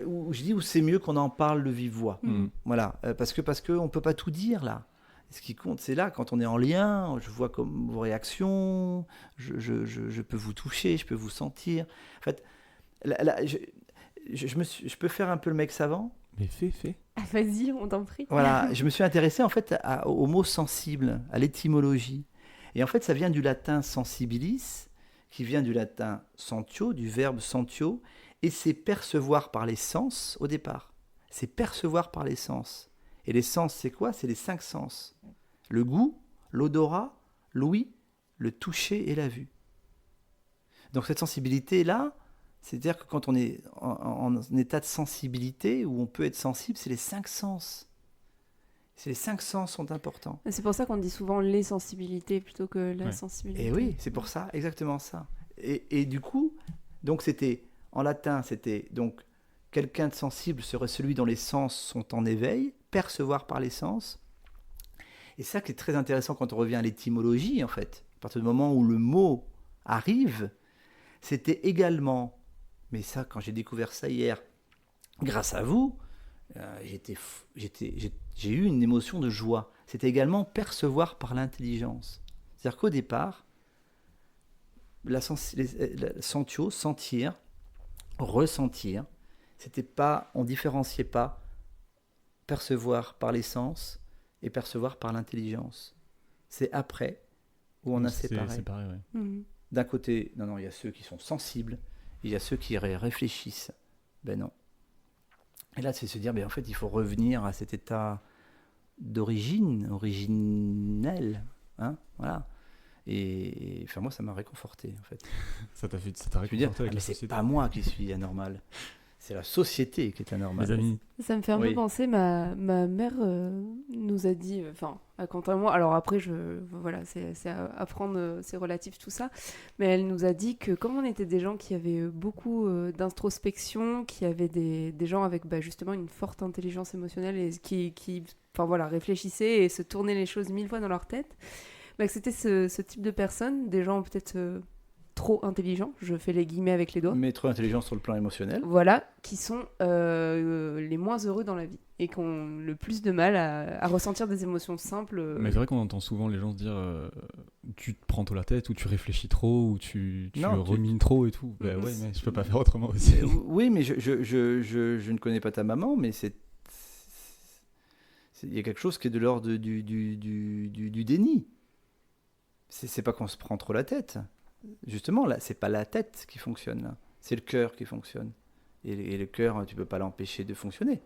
Où je dis où c'est mieux qu'on en parle de vive voix. Voilà, parce que on peut pas tout dire là. Ce qui compte, c'est là, quand on est en lien, je vois comme vos réactions, je peux vous toucher, je peux vous sentir. En fait, je peux faire un peu le mec savant. Mais fais. Ah, vas-y, on t'en prie. Voilà, je me suis intéressé en fait au mot sensible, à l'étymologie. Et en fait, ça vient du latin sensibilis, qui vient du latin sentio, du verbe sentio, et c'est percevoir par les sens au départ. C'est percevoir par les sens. Et les sens, c'est quoi? C'est les 5 sens. Le goût, l'odorat, l'ouïe, le toucher et la vue. Donc cette sensibilité-là, c'est-à-dire que quand on est en état de sensibilité, où on peut être sensible, c'est les 5 sens. Les 5 sens sont importants. C'est pour ça qu'on dit souvent les sensibilités plutôt que la sensibilité. Et oui, c'est pour ça, exactement ça. Et du coup, donc c'était, en latin, c'était donc quelqu'un de sensible serait celui dont les sens sont en éveil, percevoir par les sens. Et ça qui est très intéressant quand on revient à l'étymologie, en fait, à partir du moment où le mot arrive, c'était également, mais ça, quand j'ai découvert ça hier, grâce à vous, j'ai eu une émotion de joie. C'était également percevoir par l'intelligence. C'est-à-dire qu'au départ, sentio, sentir, ressentir, c'était pas, on différenciait pas percevoir par les sens et percevoir par l'intelligence. C'est après où on a séparé. D'un côté, non, il y a ceux qui sont sensibles, et il y a ceux qui réfléchissent. Ben non. Et là, c'est se dire, en fait, il faut revenir à cet état d'origine, originel. Hein, voilà. Et enfin, moi, ça m'a réconforté, en fait. Ça t'a réconforté avec la c'est société. pas moi qui suis anormal. C'est la société qui est anormale. Les amis. Ça me fait un peu penser, ma mère nous a dit, à Quentin et moi, alors après, voilà, c'est à prendre, c'est relatif tout ça, mais elle nous a dit que comme on était des gens qui avaient beaucoup d'introspection, qui avaient des gens avec justement une forte intelligence émotionnelle et qui réfléchissaient et se tournaient les choses 1000 fois dans leur tête, que c'était ce type de personnes, des gens peut-être trop intelligents, je fais les guillemets avec les doigts. Mais trop intelligents sur le plan émotionnel. Voilà, qui sont les moins heureux dans la vie et qui ont le plus de mal à ressentir des émotions simples. Mais c'est vrai qu'on entend souvent les gens se dire tu te prends trop la tête ou tu réfléchis trop ou tu rumines trop et tout. Ouais, mais je peux pas faire autrement aussi. Oui, mais je ne connais pas ta maman, mais il y a quelque chose qui est de l'ordre du déni. C'est pas qu'on se prend trop la tête. Justement, là, c'est pas la tête qui fonctionne, là. C'est le cœur qui fonctionne. Et le cœur, tu peux pas l'empêcher de fonctionner.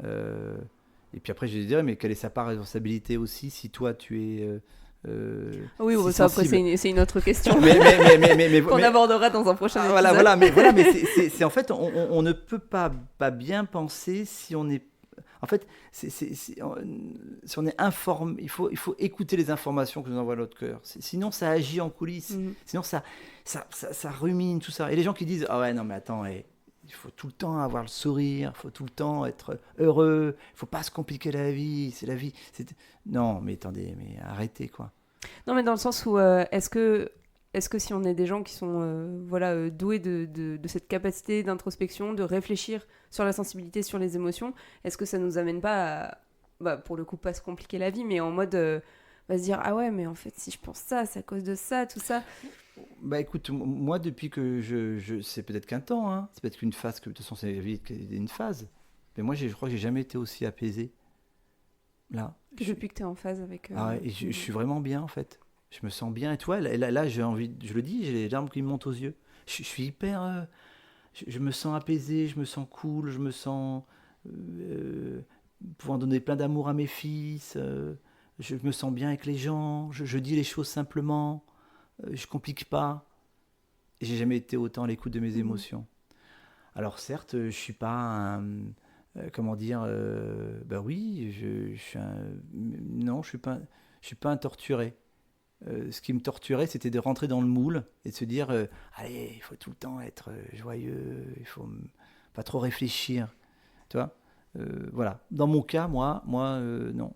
Et puis après, je vais dire, mais quelle est sa part de responsabilité aussi si toi, tu es... oui, si ça, après, c'est une autre question mais qu'on abordera dans un prochain épisode. Voilà, mais c'est en fait, on ne peut pas bien penser si on est... En fait, si on est informé, il faut écouter les informations que nous envoie notre cœur. Sinon, ça agit en coulisses. Sinon, ça rumine, tout ça. Et les gens qui disent « Ah ouais, non, mais attends, il faut tout le temps avoir le sourire, il faut tout le temps être heureux, il ne faut pas se compliquer la vie, c'est la vie. » Non, mais attendez, mais arrêtez, quoi. Non, mais dans le sens où, est-ce que si on est des gens qui sont doués de cette capacité d'introspection, de réfléchir sur la sensibilité, sur les émotions, est-ce que ça nous amène pas à, pour le coup, pas se compliquer la vie, mais en mode se dire « Ah ouais, mais en fait, si je pense ça, c'est à cause de ça, tout ça. » Écoute, moi, depuis que c'est peut-être qu'un temps, hein, c'est peut-être qu'une phase, que de toute façon, c'est une phase. Mais moi, je crois que j'ai jamais été aussi apaisé. Là. Depuis que tu es en phase avec... et je suis vraiment bien, en fait. Je me sens bien. Et toi, là j'ai envie, je le dis, j'ai les larmes qui me montent aux yeux. Je suis hyper... je me sens apaisé, je me sens cool, je me sens... pouvant donner plein d'amour à mes fils. Je me sens bien avec les gens. Je dis les choses simplement. Je complique pas. Et j'ai jamais été autant à l'écoute de mes émotions. Alors certes, je suis pas un... comment dire... oui, je suis un... Non, je suis pas un torturé. Ce qui me torturait, c'était de rentrer dans le moule et de se dire allez, il faut tout le temps être joyeux, il faut pas trop réfléchir. Tu vois voilà. Dans mon cas, moi non.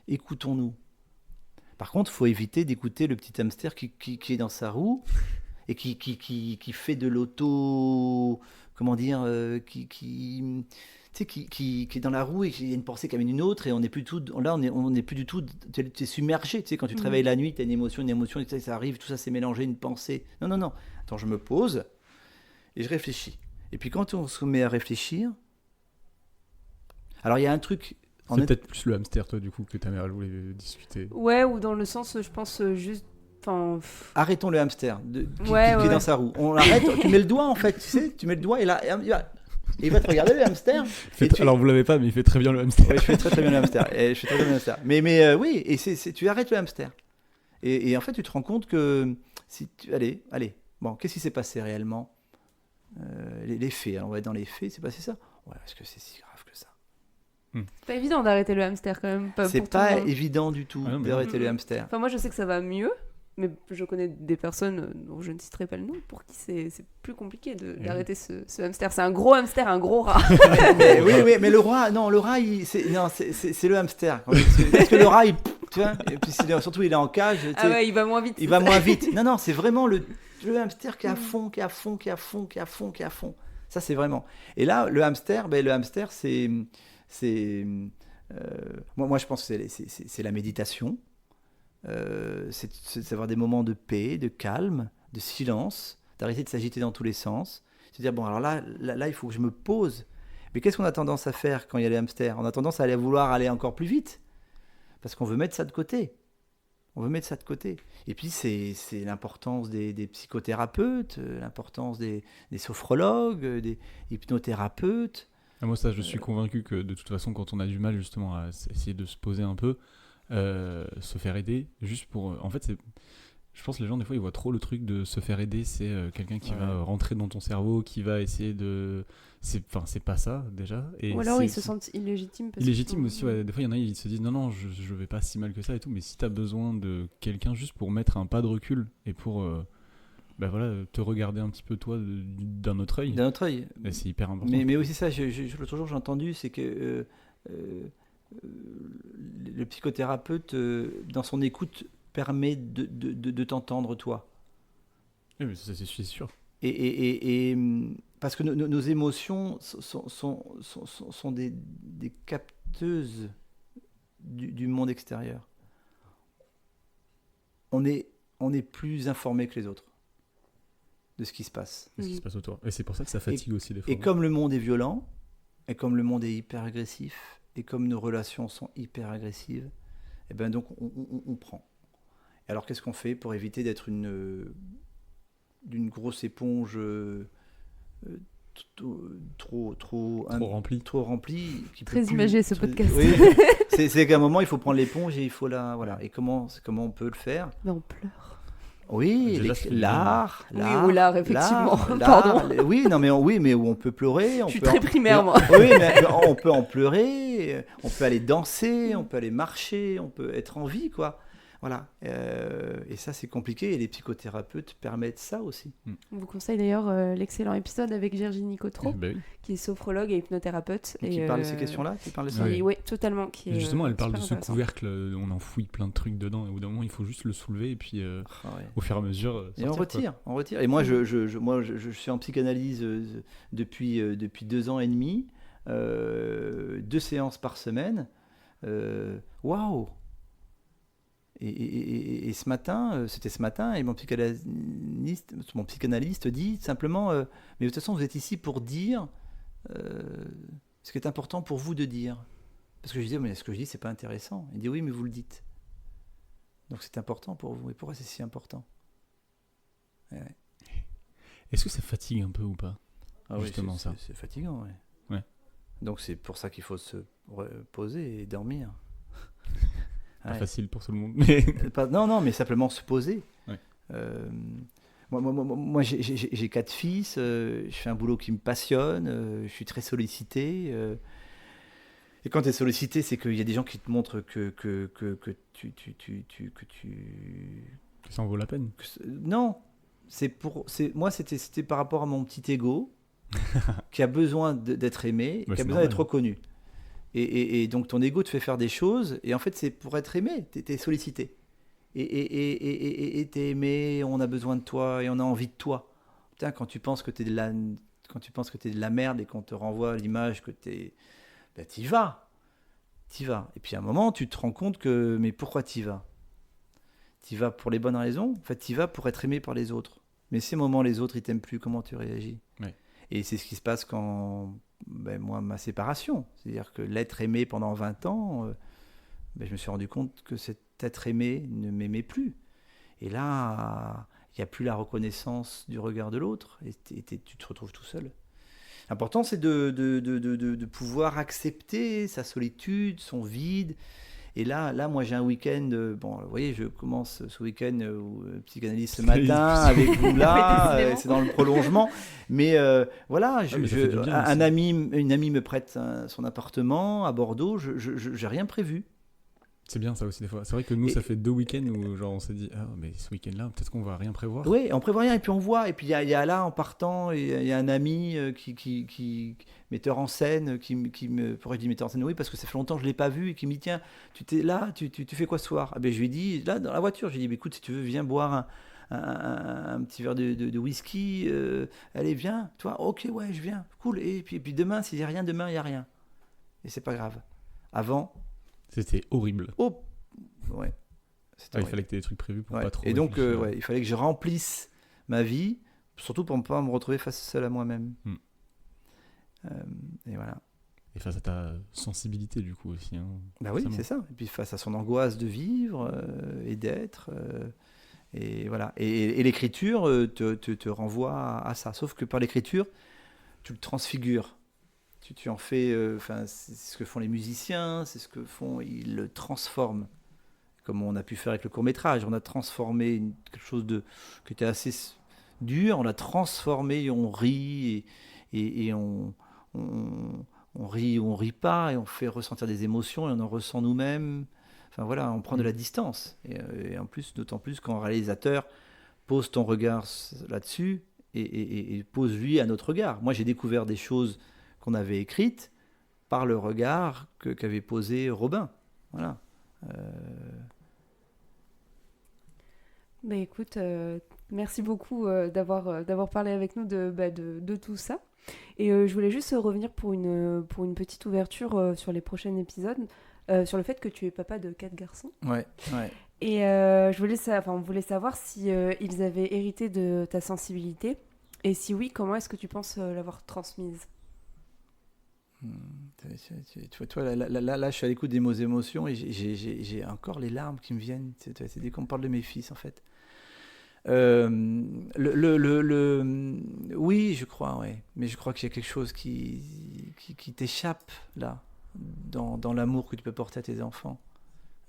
Écoutons-nous. Par contre, il faut éviter d'écouter le petit hamster qui est dans sa roue et qui fait de l'auto, comment dire, tu sais, qui est dans la roue et qu'il y a une pensée qui amène une autre et on n'est plus tout, là on est plus du tout, tu es submergé, tu sais, quand tu te réveilles la nuit, tu as une émotion, et ça arrive, tout ça s'est mélangé, une pensée. Non, attends, je me pose et je réfléchis. Et puis quand on se met à réfléchir, alors il y a un truc... C'est peut-être plus le hamster, toi, du coup, que ta mère voulait discuter. Ouais, ou dans le sens, je pense, juste... Arrêtons le hamster qui est dans sa roue. On l'arrête, tu mets le doigt, en fait, tu sais, tu mets le doigt et là, il va te regarder, le hamster. Alors, vous l'avez pas, mais il fait très bien le hamster. Oui, je fais très bien le hamster. Mais oui, et tu arrêtes le hamster. Et en fait, tu te rends compte que... Allez, bon, qu'est-ce qui s'est passé réellement les faits, alors on va être dans les faits, c'est passé ça. Ouais, est-ce que c'est si grave que ça? C'est pas évident d'arrêter le hamster quand même. C'est pas évident du tout d'arrêter le hamster. Enfin, moi je sais que ça va mieux, mais je connais des personnes dont je ne citerai pas le nom pour qui c'est plus compliqué d'arrêter ce hamster. C'est un gros hamster, un gros rat. Oui, mais le rat, c'est le hamster. Parce que le rat, tu vois, et puis surtout il est en cage. Ah ouais, il va moins vite. Il va moins vite. Non, c'est vraiment le hamster qui est à fond. Ça, c'est vraiment. Et là, le hamster, moi, je pense que c'est la méditation. C'est avoir des moments de paix, de calme, de silence, d'arrêter de s'agiter dans tous les sens. Se dire, bon, alors là, il faut que je me pose. Mais qu'est-ce qu'on a tendance à faire quand il y a les hamsters? On a tendance à vouloir aller encore plus vite. Parce qu'on veut mettre ça de côté. Et puis, c'est l'importance des psychothérapeutes, l'importance des sophrologues, des hypnothérapeutes. Moi, ça, je suis convaincu que de toute façon, quand on a du mal justement à essayer de se poser un peu, se faire aider, juste pour... En fait, je pense que les gens, des fois, ils voient trop le truc de se faire aider, c'est quelqu'un qui va rentrer dans ton cerveau, qui va essayer de... c'est pas ça, déjà. Et ou alors, ils se sentent illégitimes. Illégitimes aussi, ouais. Des fois, il y en a, ils se disent, non, je vais pas si mal que ça et tout, mais si t'as besoin de quelqu'un juste pour mettre un pas de recul et pour... te regarder un petit peu toi d'un autre œil. C'est hyper important. Mais aussi ça, l'autre jour j'ai entendu, c'est que le psychothérapeute, dans son écoute, permet de t'entendre toi. Oui, mais c'est sûr. Et parce que nos émotions sont des capteuses du monde extérieur. On est plus informé que les autres de ce qui se passe. De ce qui se passe autour. Et c'est pour ça que ça fatigue aussi des fois. Et comme le monde est violent, et comme le monde est hyper agressif, et comme nos relations sont hyper agressives, et ben donc on prend. Et alors qu'est-ce qu'on fait pour éviter d'être d'une grosse éponge trop remplie très imagé ce podcast. Oui, c'est qu'à un moment il faut prendre l'éponge et il faut la... Voilà. Et comment on peut le faire? On pleure. Oui, l'art. Oui, ou l'art, effectivement. Pardon. Oui, mais où on peut pleurer. Je suis très primaire, moi. Oui, mais on peut en pleurer, on peut aller danser, on peut aller marcher, on peut être en vie, quoi. Voilà. Et ça, c'est compliqué. Et les psychothérapeutes permettent ça aussi. On vous conseille d'ailleurs l'excellent épisode avec Virginie Cotreau, qui est sophrologue et hypnothérapeute. Et qui parle de ces questions-là, Oui, totalement. Justement, elle parle de ce couvercle, on enfouit plein de trucs dedans. Et au bout d'un moment, il faut juste le soulever et puis au fur et à mesure. Et on retire. Et moi, je suis en psychanalyse depuis 2 ans et demi, 2 séances par semaine. Waouh! Et ce matin, et mon psychanalyste dit simplement, mais de toute façon, vous êtes ici pour dire ce qui est important pour vous de dire. Parce que je disais, mais ce que je dis, c'est pas intéressant. Il dit, oui, mais vous le dites. Donc c'est important pour vous. Et pourquoi c'est si important? Ouais. Est-ce que ça fatigue un peu ou pas? Justement, oui, c'est fatigant, ouais. Donc c'est pour ça qu'il faut se poser et dormir. Pas facile pour tout le monde. Mais... non, mais simplement se poser. Ouais. Moi j'ai 4 fils, je fais un boulot qui me passionne, je suis très sollicité. Et quand tu es sollicité, c'est qu'il y a des gens qui te montrent que ça en vaut la peine. Non, moi c'était par rapport à mon petit ego qui a besoin d'être aimé, qui a besoin d'être reconnu. Et donc ton ego te fait faire des choses, et en fait c'est pour être aimé, tu es sollicité. et t'es aimé, on a besoin de toi et on a envie de toi. Putain, quand tu penses que t'es de la merde et qu'on te renvoie l'image que t'es, ben t'y vas. Et puis à un moment, tu te rends compte que, mais pourquoi t'y vas? T'y vas pour les bonnes raisons. En fait, t'y vas pour être aimé par les autres. Mais ces moments, les autres, ils t'aiment plus. Comment tu réagis? Ouais. Et c'est ce qui se passe quand, moi, ma séparation. C'est-à-dire que l'être aimé pendant 20 ans, je me suis rendu compte que cet être aimé ne m'aimait plus. Et là, il n'y a plus la reconnaissance du regard de l'autre. Et tu te retrouves tout seul. L'important, c'est de pouvoir accepter sa solitude, son vide. Et là, moi, j'ai un week-end. Bon, vous voyez, je commence ce week-end psychanalyse ce matin avec vous là. C'est dans le prolongement. Mais voilà, une amie me prête son appartement à Bordeaux. Je n'ai rien prévu. C'est bien ça aussi des fois. C'est vrai que nous, ça fait 2 week-ends où genre, on s'est dit mais ce week-end-là, peut-être qu'on va rien prévoir. Oui, on prévoit rien et puis on voit. Et puis il y a là, en partant, il y a un ami qui metteur en scène, qui me pourrait dire metteur en scène, oui, parce que ça fait longtemps que je l'ai pas vu et qui me dit tiens, tu fais quoi ce soir? Je lui dis là dans la voiture, je lui dis écoute, si tu veux, viens boire un petit verre de whisky. Allez, viens, toi, ok, ouais, je viens, cool. Et puis demain, s'il y a rien, demain il y a rien. Et c'est pas grave. Avant. C'était horrible. Oh, ouais. Il fallait que tu aies des trucs prévus pour pas trop. Et donc, il fallait que je remplisse ma vie, surtout pour ne pas me retrouver seul à moi-même. Et voilà. Et face à ta sensibilité, du coup, aussi. Hein, bah oui, c'est ça. Et puis face à son angoisse de vivre et d'être. Et voilà. Et l'écriture te renvoie à ça. Sauf que par l'écriture, tu le transfigures. Tu en fais, c'est ce que font les musiciens, c'est ce que font, ils le transforment, comme on a pu faire avec le court-métrage. On a transformé quelque chose qui était assez dur, on l'a transformé et on rit, et on rit ou on rit pas, et on fait ressentir des émotions, et on en ressent nous-mêmes. Enfin voilà, on prend de la distance. Et en plus, d'autant plus quand un réalisateur pose ton regard là-dessus, et pose lui à notre regard. Moi, j'ai découvert des choses qu'on avait écrite par le regard qu'avait posé Robin. Voilà. Écoute, merci beaucoup d'avoir parlé avec nous de tout ça. Et je voulais juste revenir pour une petite ouverture sur les prochains épisodes, sur le fait que tu es papa de 4 garçons. Ouais. Et on voulait savoir si ils avaient hérité de ta sensibilité. Et si oui, comment est-ce que tu penses l'avoir transmise? Toi, là, je suis à l'écoute des mots émotions et j'ai encore les larmes qui me viennent. C'est dès qu'on me parle de mes fils, en fait. Oui, je crois, ouais. Mais je crois qu'il y a quelque chose qui t'échappe, là, dans l'amour que tu peux porter à tes enfants.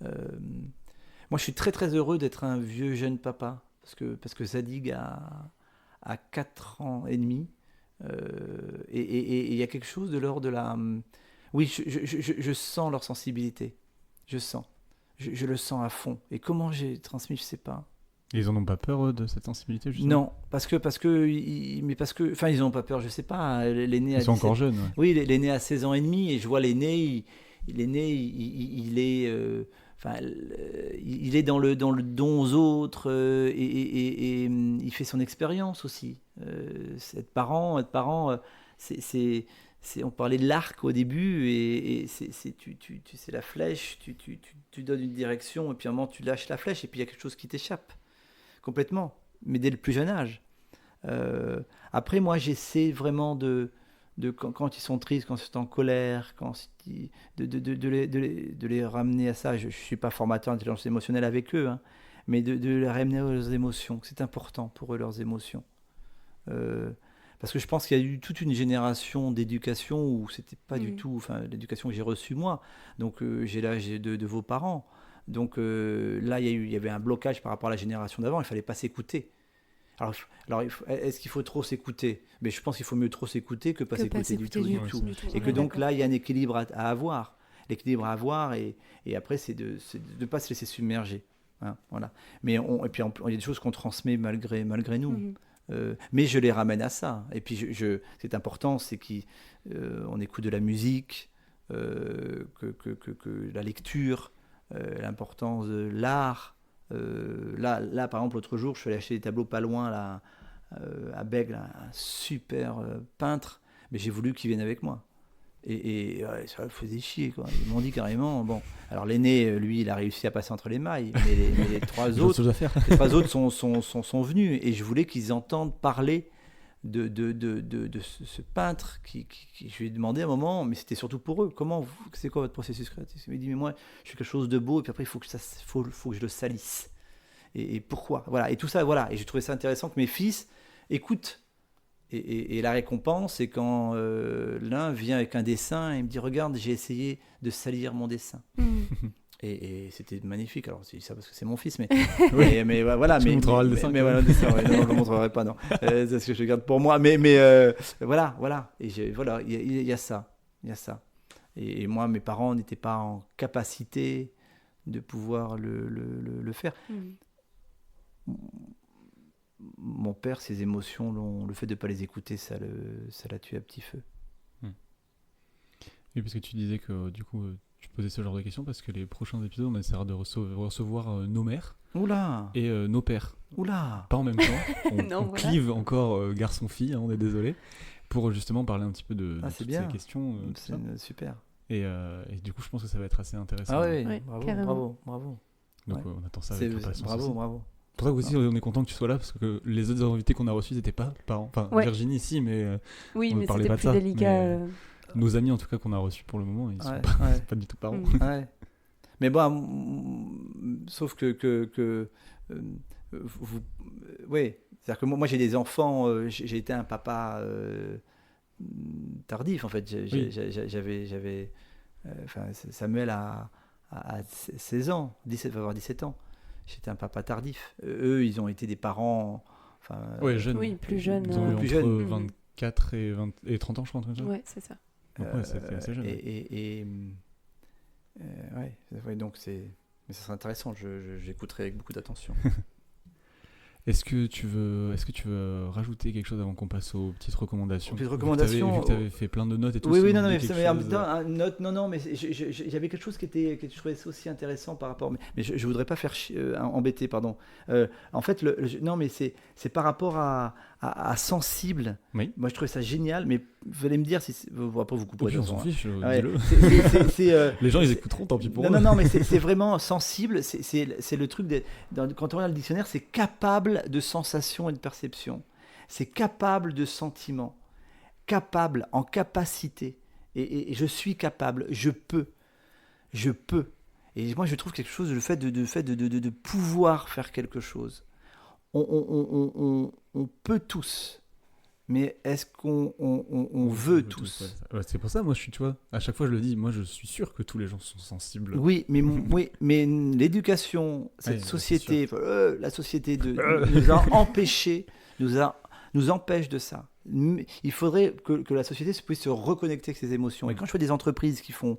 Moi, je suis très, très heureux d'être un vieux jeune papa, parce que Zadig a 4 ans et demi. Et il y a quelque chose de l'ordre de la... Oui, je sens leur sensibilité. Je le sens à fond. Et comment j'ai transmis, je sais pas. Et ils en ont pas peur de cette sensibilité, justement? Non, parce que enfin, ils ont pas peur, je sais pas. L'aîné ils sont encore jeunes. Ouais. Oui, l'aîné a 16 ans et demi, et je vois l'aîné, il est... il est dans le don aux autres, et il fait son expérience aussi. Être parent, on parlait de l'arc au début, et c'est la flèche, tu donnes une direction, et puis à un moment tu lâches la flèche, et puis il y a quelque chose qui t'échappe complètement, mais dès le plus jeune âge. Après, moi, j'essaie vraiment quand ils sont tristes, quand ils sont en colère, de les ramener à ça. Je ne suis pas formateur d'intelligence émotionnelle avec eux, hein, mais de les ramener à leurs émotions. C'est important pour eux, leurs émotions. Parce que je pense qu'il y a eu toute une génération d'éducation où c'était pas du tout, l'éducation que j'ai reçue moi. Donc j'ai l'âge de vos parents. Donc là, il y avait un blocage par rapport à la génération d'avant. Il fallait pas s'écouter. Alors est-ce qu'il faut trop s'écouter? Mais je pense qu'il faut mieux trop s'écouter que pas s'écouter du tout. Et que donc là, il y a un équilibre à avoir. L'équilibre à avoir, et après, c'est de ne pas se laisser submerger. Hein, voilà. Et puis, il y a des choses qu'on transmet malgré nous. Mais je les ramène à ça. Et puis, c'est important, c'est qu'on écoute de la musique, que la lecture, l'importance de l'art, Là, par exemple, l'autre jour, je suis allé acheter des tableaux pas loin, là, à Bègle, un super peintre, mais j'ai voulu qu'il vienne avec moi. Et ça me faisait chier, quoi. Ils m'ont dit carrément, bon, alors l'aîné, lui, il a réussi à passer entre les mailles, mais les trois autres, sont venus, et je voulais qu'ils entendent parler de ce peintre je lui ai demandé à un moment, mais c'était surtout pour eux, c'est quoi votre processus créatif? Il m'a dit, mais moi, je fais quelque chose de beau, et puis après, il faut que je le salisse. Et pourquoi? Voilà, et tout ça, voilà. Et j'ai trouvé ça intéressant que mes fils écoutent. Et la récompense, c'est quand l'un vient avec un dessin et me dit, regarde, j'ai essayé de salir mon dessin. Et c'était magnifique. Alors, c'est ça parce que c'est mon fils, mais voilà. Tu montreras le dessin. Mais voilà, le dessin, ouais, non, je ne le montrerai pas, non. C'est ce que je garde pour moi. Mais voilà. Et voilà, il y a ça. Il y a ça. Et moi, mes parents n'étaient pas en capacité de pouvoir le faire. Mon père, ses émotions, le fait de ne pas les écouter, ça l'a tué à petit feu. Oui, parce que tu disais que du coup, tu posais ce genre de questions parce que les prochains épisodes, on essaiera de recevoir nos mères et nos pères. Oula. Pas en même temps. On clive encore garçon-fille, hein, on est désolé, pour justement parler un petit peu de toutes ces questions. C'est super. Et du coup, je pense que ça va être assez intéressant. Ah oui, ouais, bravo. Donc on attend ça avec impatience. Bravo. C'est pour ça aussi on est content que tu sois là parce que les autres invités qu'on a reçus n'étaient pas parents. Enfin, Virginie ici, mais oui, on ne mais parlait c'était pas de plus ça. délicat. Nos amis en tout cas qu'on a reçus pour le moment, ils sont pas du tout parents. Ouais. Mais bon, sauf que vous, oui, c'est-à-dire que moi j'ai des enfants, j'ai été un papa tardif en fait. J'avais Samuel a 16 ans, va avoir 17 ans. J'étais un papa tardif. Eux, ils ont été des parents. Jeunes. Oui, plus jeunes. Ils ont eu plus entre jeunes. 24 et 30 ans, je crois. Ouais, c'est ça. Donc, c'était assez jeune. Donc mais ça serait intéressant. J'écouterai avec beaucoup d'attention. Est-ce que tu veux rajouter quelque chose avant qu'on passe aux petites recommandations? Vu que tu avais fait plein de notes et tout. Oui, non, mais j'avais quelque chose que je trouvais aussi intéressant par rapport. Mais je voudrais pas faire embêter, pardon. En fait, non, mais c'est par rapport à sensible. Oui. Moi, je trouvais ça génial, mais vous allez me dire si après vous couperez. On s'en fiche. dis-le. Les gens ils écouteront, tant pis pour eux. Non, mais c'est vraiment sensible. C'est le truc quand on regarde le dictionnaire, c'est capable de sensations et de perceptions. C'est capable de sentiments. Capable, en capacité. Et je suis capable. Je peux. Et moi, je trouve quelque chose, le fait de pouvoir faire quelque chose. On peut tous. Mais est-ce qu'on veut tous? C'est pour ça, moi, tu vois, à chaque fois je le dis, moi je suis sûr que tous les gens sont sensibles. Oui, mais l'éducation, cette société, la société nous a empêchés, nous empêche de ça. Il faudrait que la société puisse se reconnecter avec ses émotions. Et quand je fais des entreprises qui font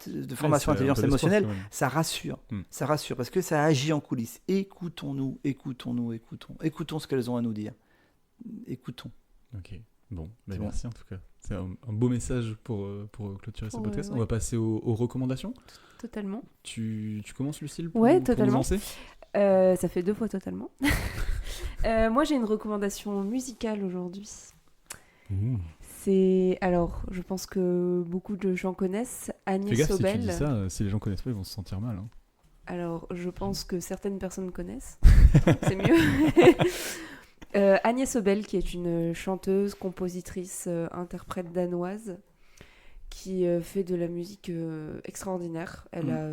de formation intelligence émotionnelle, ça rassure. Ça rassure parce que ça agit en coulisses. Écoutons ce qu'elles ont à nous dire. Écoutons. Ok, bon, merci en tout cas. C'est un beau message pour clôturer ce podcast. On va passer aux recommandations. Totalement. Tu commences, Lucille, pour totalement. Nous lancer ça fait 2 fois totalement. Moi, j'ai une recommandation musicale aujourd'hui. Alors, je pense que beaucoup de gens connaissent Agnès Sobel. Si tu dis ça, si les gens connaissent pas, ils vont se sentir mal. Hein. Alors, je pense que certaines personnes connaissent. C'est mieux. Agnès Sobel, qui est une chanteuse, compositrice, interprète danoise, qui fait de la musique extraordinaire. Elle a...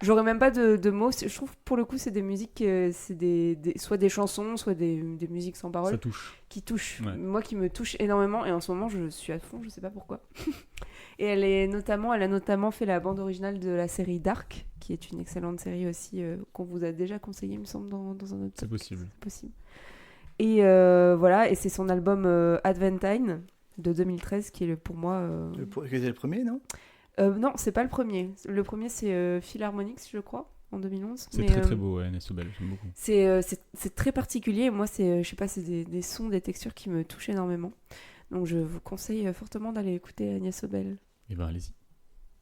j'aurais même pas de mots. Je trouve pour le coup, c'est des musiques, c'est soit des chansons, soit des musiques sans paroles. Ça touche. Qui touchent. Ouais. Moi, qui me touche énormément. Et en ce moment, je suis à fond, je sais pas pourquoi. Et elle a notamment fait la bande originale de la série Dark, qui est une excellente série aussi, qu'on vous a déjà conseillé, il me semble, dans un autre. C'est possible. Et voilà, et c'est son album Adventine de 2013 qui est pour moi. C'était le premier, non? Non, c'est pas le premier. Le premier, c'est Philharmonics, je crois, en 2011. C'est très très beau, Agnès Sobel, j'aime beaucoup. C'est très particulier. Moi, je sais pas, c'est des sons, des textures qui me touchent énormément. Donc, je vous conseille fortement d'aller écouter Agnès Sobel. Eh bien, allez-y.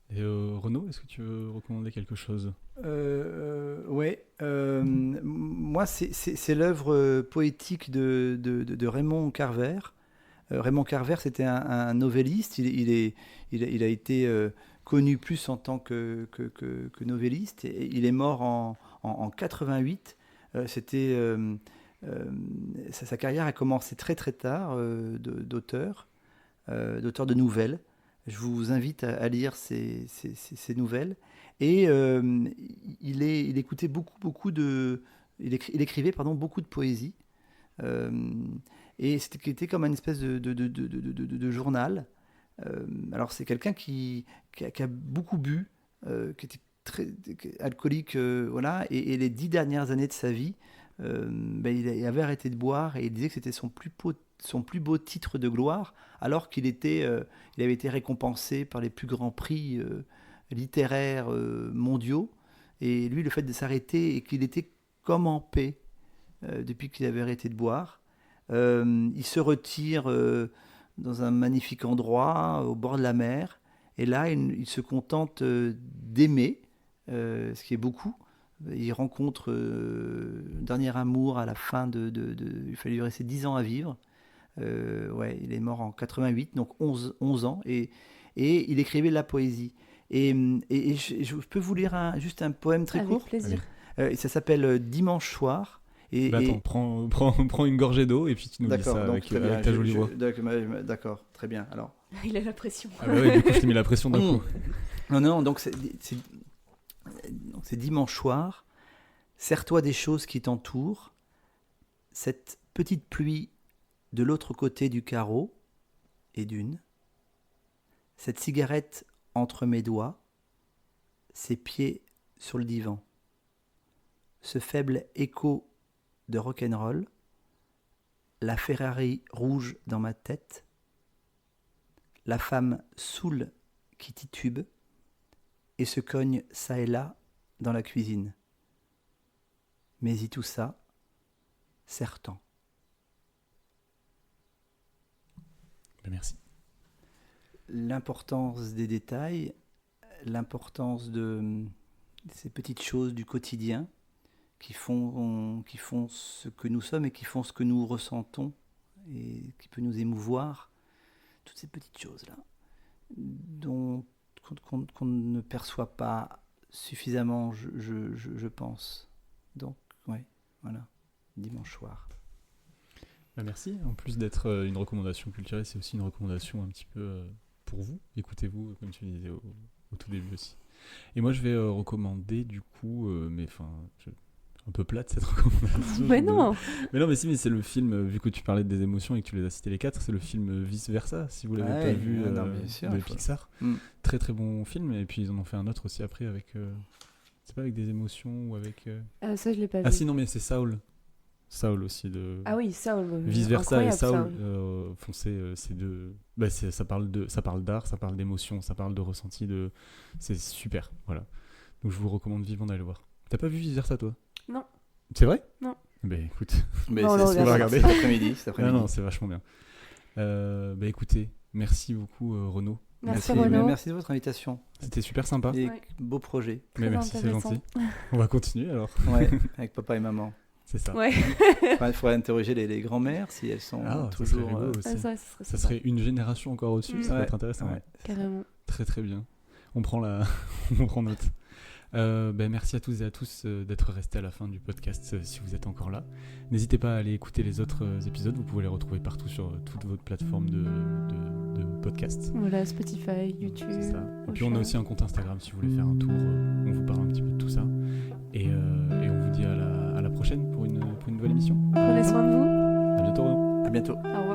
Et Renaud, est-ce que tu veux recommander quelque chose ? Oui, moi c'est l'œuvre poétique de Raymond Carver. Raymond Carver, c'était un novelliste. Il a été connu plus en tant que novelliste. Et il est mort en 88. Sa carrière a commencé très très tard d'auteur de nouvelles. Je vous invite à lire ces nouvelles. Et il écoutait il écrivait beaucoup de poésie. Et c'était comme une espèce de journal. Alors c'est quelqu'un qui a beaucoup bu, qui était très alcoolique, voilà. Et les 10 dernières années de sa vie, il avait arrêté de boire et il disait que c'était son plus beau titre de gloire, alors il avait été récompensé par les plus grands prix littéraires mondiaux. Et lui, le fait de s'arrêter et qu'il était comme en paix depuis qu'il avait arrêté de boire, il se retire dans un magnifique endroit au bord de la mer. Et là, il se contente d'aimer, ce qui est beaucoup. Il rencontre le dernier amour à la fin il fallait lui rester 10 ans à vivre. Il est mort en 88, donc 11 ans, et il écrivait de la poésie. Et je peux vous lire juste un poème très court. Avec plaisir. Ça s'appelle Dimanche soir. Attends, prends une gorgée d'eau et puis tu nous lis ça avec ta jolie voix. D'accord, très bien. Alors. Il a la pression. Ah bah oui, du coup je t'ai mis la pression d'un coup. Non, donc c'est dimanche soir. Serre-toi des choses qui t'entourent. Cette petite pluie de l'autre côté du carreau et d'une. Cette cigarette entre mes doigts. Ses pieds sur le divan. Ce faible écho de rock'n'roll, la Ferrari rouge dans ma tête, la femme saoule qui titube et se cogne ça et là dans la cuisine. Mais y tout ça, serre-t'en. Merci. L'importance des détails, l'importance de ces petites choses du quotidien qui font ce que nous sommes et qui font ce que nous ressentons et qui peut nous émouvoir. Toutes ces petites choses-là qu'on ne perçoit pas suffisamment, je pense. Donc, voilà, dimanche soir. Merci. En plus d'être une recommandation culturelle, c'est aussi une recommandation un petit peu pour vous. Écoutez-vous, comme tu disais au tout début aussi. Et moi, je vais recommander du coup, un peu plate cette recommandation. Mais non. Mais si, mais c'est le film, vu que tu parlais des émotions et que tu les as cités les 4, c'est le film Vice Versa, si vous l'avez pas vu, de Pixar. Très très bon film, et puis ils en ont fait un autre aussi après avec, c'est pas avec des émotions ou avec... Ça je l'ai pas vu. Ah si, non mais c'est Saul aussi de... Ah oui, Saul. Vice Versa et Saul. C'est deux... ça parle d'art, ça parle d'émotion, ça parle de ressenti, c'est super, voilà. Donc je vous recommande vivement d'aller le voir. T'as pas vu Vice Versa toi ? Non. C'est vrai ? Non. Écoute, on va regarder cet après-midi. Non, c'est vachement bien. Écoutez, merci beaucoup Renaud. Merci Renaud. Merci de votre invitation. C'était super sympa. Et beau projet. Mais merci, c'est gentil. On va continuer alors. Ouais, avec papa et maman. C'est ça. Ouais. Il faudrait interroger les grand-mères si elles sont toujours... Ça serait une génération encore au-dessus, ça va être intéressant. Ouais. Carrément. Très très bien. On prend note. Merci à toutes et à tous d'être restés à la fin du podcast si vous êtes encore là. N'hésitez pas à aller écouter les autres épisodes, vous pouvez les retrouver partout sur toutes vos plateformes de podcast. Voilà, Spotify, YouTube. C'est ça. Et puis on a aussi un compte Instagram si vous voulez faire un tour, on vous parle un petit peu de tout ça. Et on vous dit à la prochaine pour une nouvelle émission. Prenez soin de vous. À bientôt. À bientôt. Au revoir.